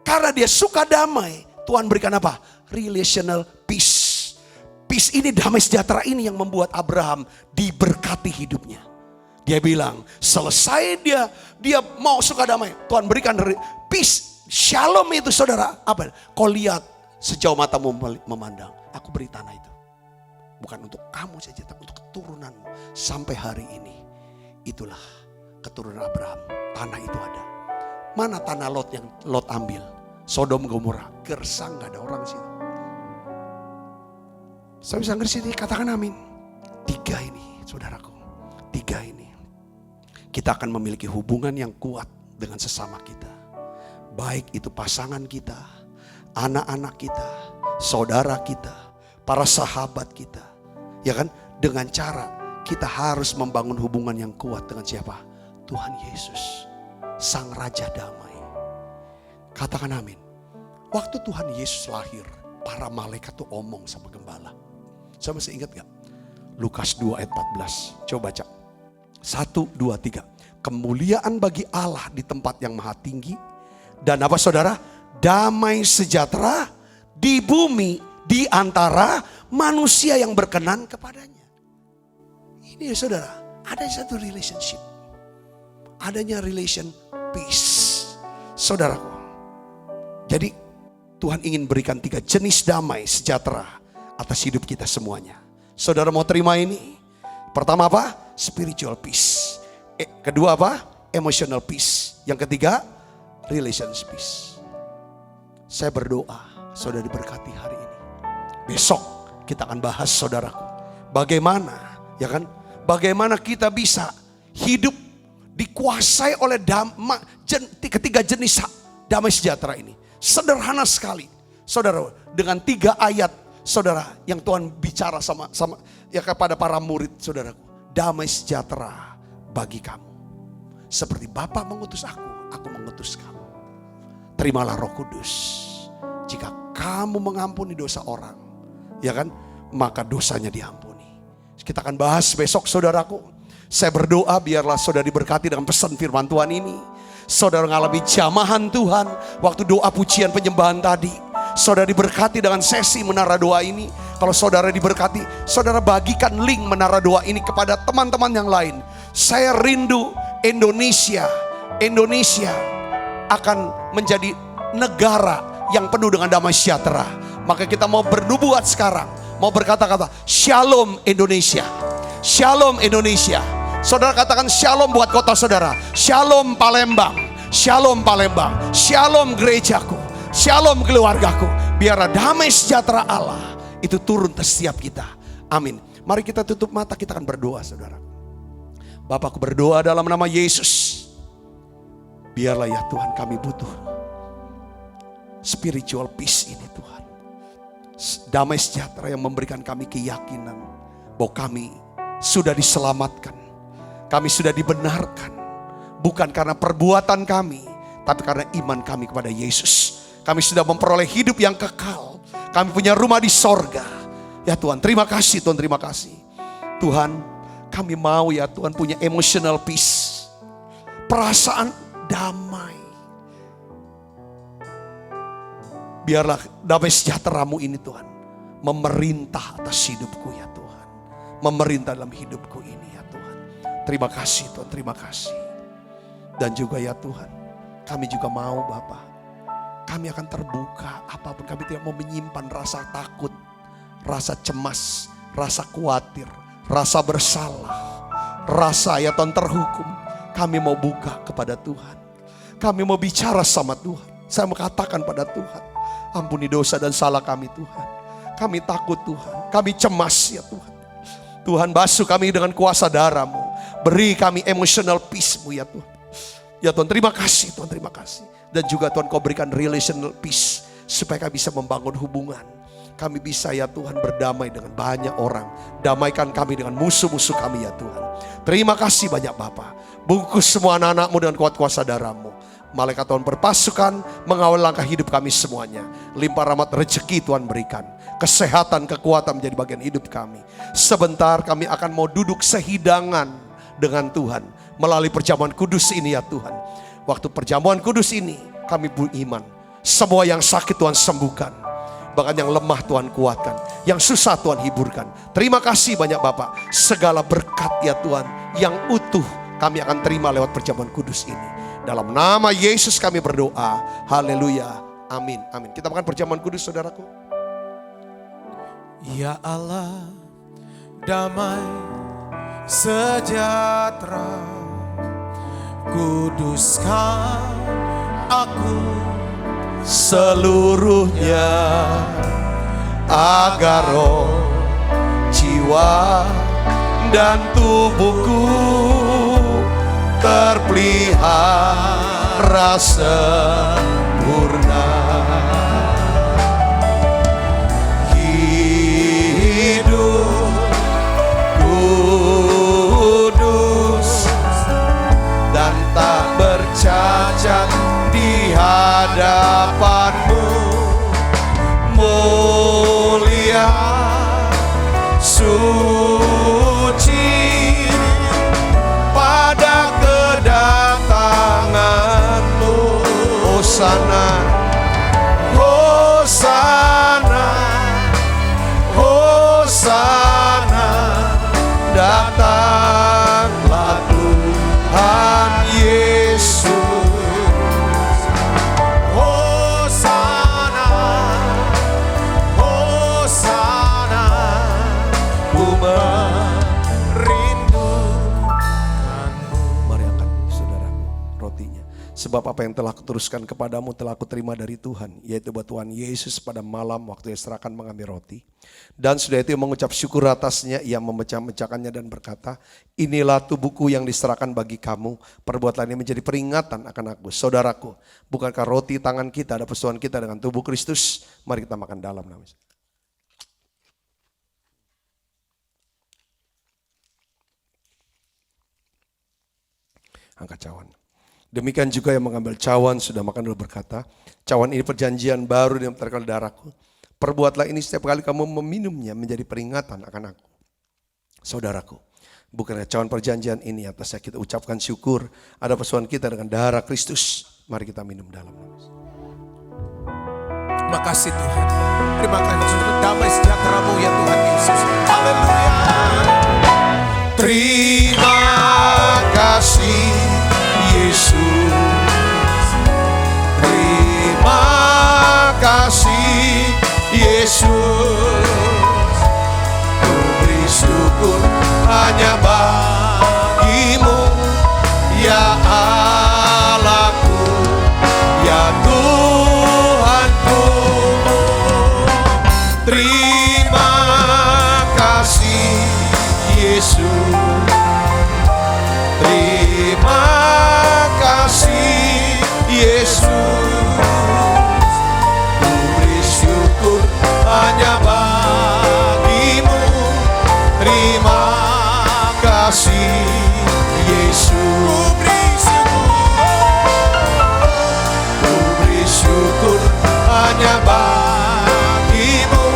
Karena dia suka damai, Tuhan berikan apa? Relational peace. Peace ini, damai sejahtera ini yang membuat Abraham diberkati hidupnya. Dia bilang, selesai dia mau suka damai, Tuhan berikan peace. Shalom itu saudara, apa? Kau lihat sejauh matamu memandang, aku beri tanah itu. Bukan untuk kamu saja, tapi untuk keturunanmu. Sampai hari ini, itulah keturunan Abraham. Tanah itu ada. Mana tanah Lot yang Lot ambil? Sodom Gomora, gersang, gak ada orang situ. Saya bisa ngerti, katakan amin. 3 ini, saudaraku. 3 ini. Kita akan memiliki hubungan yang kuat dengan sesama kita. Baik itu pasangan kita, anak-anak kita, saudara kita, para sahabat kita. Ya kan? Dengan cara kita harus membangun hubungan yang kuat dengan siapa? Tuhan Yesus, Sang Raja Damai. Katakan amin. Waktu Tuhan Yesus lahir, para malaikat tuh omong sama gembala. Saya masih ingat gak? Lukas 2 ayat 14. Coba baca. 1, 2, 3. Kemuliaan bagi Allah di tempat yang maha tinggi. Dan apa saudara? Damai sejahtera di bumi di antara manusia yang berkenan kepadanya. Ini ya saudara, ada satu relationship. Adanya relation peace. Saudaraku. Jadi Tuhan ingin berikan 3 jenis damai sejahtera atas hidup kita semuanya. Saudara mau terima ini? Pertama apa? Spiritual peace. Kedua apa? Emotional peace. Yang ketiga, relationship peace. Saya berdoa saudara diberkati hari ini. Besok kita akan bahas saudaraku. Bagaimana, ya kan? Bagaimana kita bisa hidup dikuasai oleh ketiga jenis damai sejahtera ini. Sederhana sekali. Saudara, dengan 3 ayat saudara yang Tuhan bicara sama ya kepada para murid saudaraku. Damai sejahtera bagi kamu. Seperti Bapa mengutus aku mengutus kamu. Terimalah Roh Kudus. Jika kamu mengampuni dosa orang, ya kan, maka dosanya diampuni. Kita akan bahas besok saudaraku. Saya berdoa biarlah saudara diberkati dengan pesan firman Tuhan ini. Saudara mengalami jamahan Tuhan waktu doa pujian penyembahan tadi. Saudara diberkati dengan sesi menara doa ini. Kalau saudara diberkati, saudara bagikan link menara doa ini kepada teman-teman yang lain. Saya rindu Indonesia akan menjadi negara yang penuh dengan damai sejahtera. Maka kita mau bernubuat sekarang, mau berkata-kata, Shalom Indonesia, Shalom Indonesia. Saudara katakan shalom buat kota saudara. Shalom Palembang, Shalom Palembang, Shalom gerejaku, Shalom keluargaku. Biar damai sejahtera Allah itu turun ke setiap kita. Amin. Mari kita tutup mata, kita akan berdoa saudara. Bapakku berdoa dalam nama Yesus. Biarlah ya Tuhan kami butuh spiritual peace ini Tuhan. Damai sejahtera yang memberikan kami keyakinan bahwa kami sudah diselamatkan. Kami sudah dibenarkan. Bukan karena perbuatan kami, tapi karena iman kami kepada Yesus. Kami sudah memperoleh hidup yang kekal. Kami punya rumah di sorga. Ya Tuhan, terima kasih Tuhan, terima kasih. Tuhan, kami mau ya Tuhan punya emotional peace. Perasaan damai. Biarlah damai sejahtera-Mu ini Tuhan memerintah atas hidupku ya Tuhan. Memerintah dalam hidupku ini ya Tuhan. Terima kasih Tuhan, terima kasih. Dan juga ya Tuhan, kami juga mau Bapa, kami akan terbuka apapun. Kami tidak mau menyimpan rasa takut, rasa cemas, rasa khawatir, rasa bersalah, rasa ya Tuhan terhukum. Kami mau buka kepada Tuhan. Kami mau bicara sama Tuhan. Saya mau katakan pada Tuhan, ampuni dosa dan salah kami Tuhan. Kami takut Tuhan, kami cemas ya Tuhan. Tuhan basuh kami dengan kuasa darah-Mu. Beri kami emotional peace-Mu ya Tuhan. Ya Tuhan, terima kasih Tuhan, terima kasih. Dan juga Tuhan Kau berikan relational peace supaya kami bisa membangun hubungan. Kami bisa ya Tuhan berdamai dengan banyak orang. Damaikan kami dengan musuh-musuh kami ya Tuhan. Terima kasih banyak Bapa. Bungkus semua anak-anak-Mu dengan kuat kuasa darah-Mu. Malaikat Tuhan berpasukan mengawal langkah hidup kami semuanya. Limpah rahmat rezeki Tuhan berikan. Kesehatan, kekuatan menjadi bagian hidup kami. Sebentar kami akan mau duduk sehidangan dengan Tuhan. Melalui perjamuan kudus ini ya Tuhan. Waktu perjamuan kudus ini kami beriman. Semua yang sakit Tuhan sembuhkan. Bahkan yang lemah Tuhan kuatkan. Yang susah Tuhan hiburkan. Terima kasih banyak Bapak. Segala berkat ya Tuhan yang utuh kami akan terima lewat perjamuan kudus ini. Dalam nama Yesus kami berdoa. Haleluya. Amin. Amin. Kita makan perjamuan kudus saudaraku. Ya Allah, damai sejahtera, kuduskan aku seluruhnya, agar roh, jiwa, dan tubuhku terpelihara sempurna. Hidup kudus dan tak bercacat di hadapan-Mu, mulia, suci pada kedatangan-Mu. Hosana, Hosana, Hosana, datanglah Tuhan Yesus. Hosana, Hosana, ku merindukanmu. Mari angkat saudaraku rotinya. Sebab apa yang telah kuteruskan kepadamu telah kuterima dari Tuhan, yaitu bahwa Tuhan Yesus pada malam waktu ia serahkan mengambil roti. Dan sudah itu mengucap syukur atasnya, ia memecah-mecahkannya dan berkata, inilah tubuhku yang diserahkan bagi kamu, perbuatlah ini menjadi peringatan akan aku. Saudaraku, bukankah roti tangan kita ada persetujuan kita dengan tubuh Kristus? Mari kita makan dalam nama Yesus. Angkat cawan. Demikian juga yang mengambil cawan sudah makan dulu berkata, cawan ini perjanjian baru yang terkal darahku. Perbuatlah ini setiap kali kamu meminumnya menjadi peringatan akan aku. Saudaraku, bukannya cawan perjanjian ini atasnya kita ucapkan syukur ada persoalan kita dengan darah Kristus. Mari kita minum dalam. Terima kasih Tuhan. Terima kasih untuk damai sejahtera-Mu ya Tuhan Yesus. Haleluya. Terima kasih Yesus. Terima kasih Yesus. Ku beri syukur hanya bagi-Mu ya Allahku, ya Tuhanku. Terima kasih Yesus. Terima kasih Yesus. Ku beri syukur hanya bagi-Mu. Terima kasih Yesus. Ku beri syukur hanya bagi-Mu.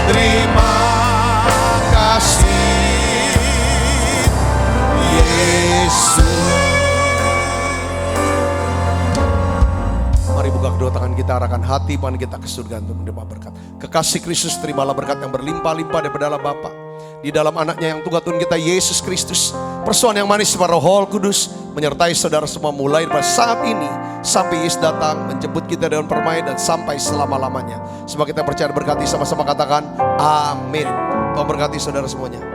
Terima kasih Yesus. Mari buka kedua tangan kita, arahkan hati pandangan kita ke surga untuk menerima berkat. Kekasih Kristus, terimalah berkat yang berlimpah-limpah daripada Allah Bapa, di dalam anaknya yang tunggal Tuhan kita Yesus Kristus. Persoalan yang manis para Roh Kudus menyertai saudara semua mulai pada saat ini sampai Yesus datang menjemput kita dengan permai dan sampai selama-lamanya. Semua kita percaya berkati, sama-sama katakan amin. Tuhan berkati saudara semuanya.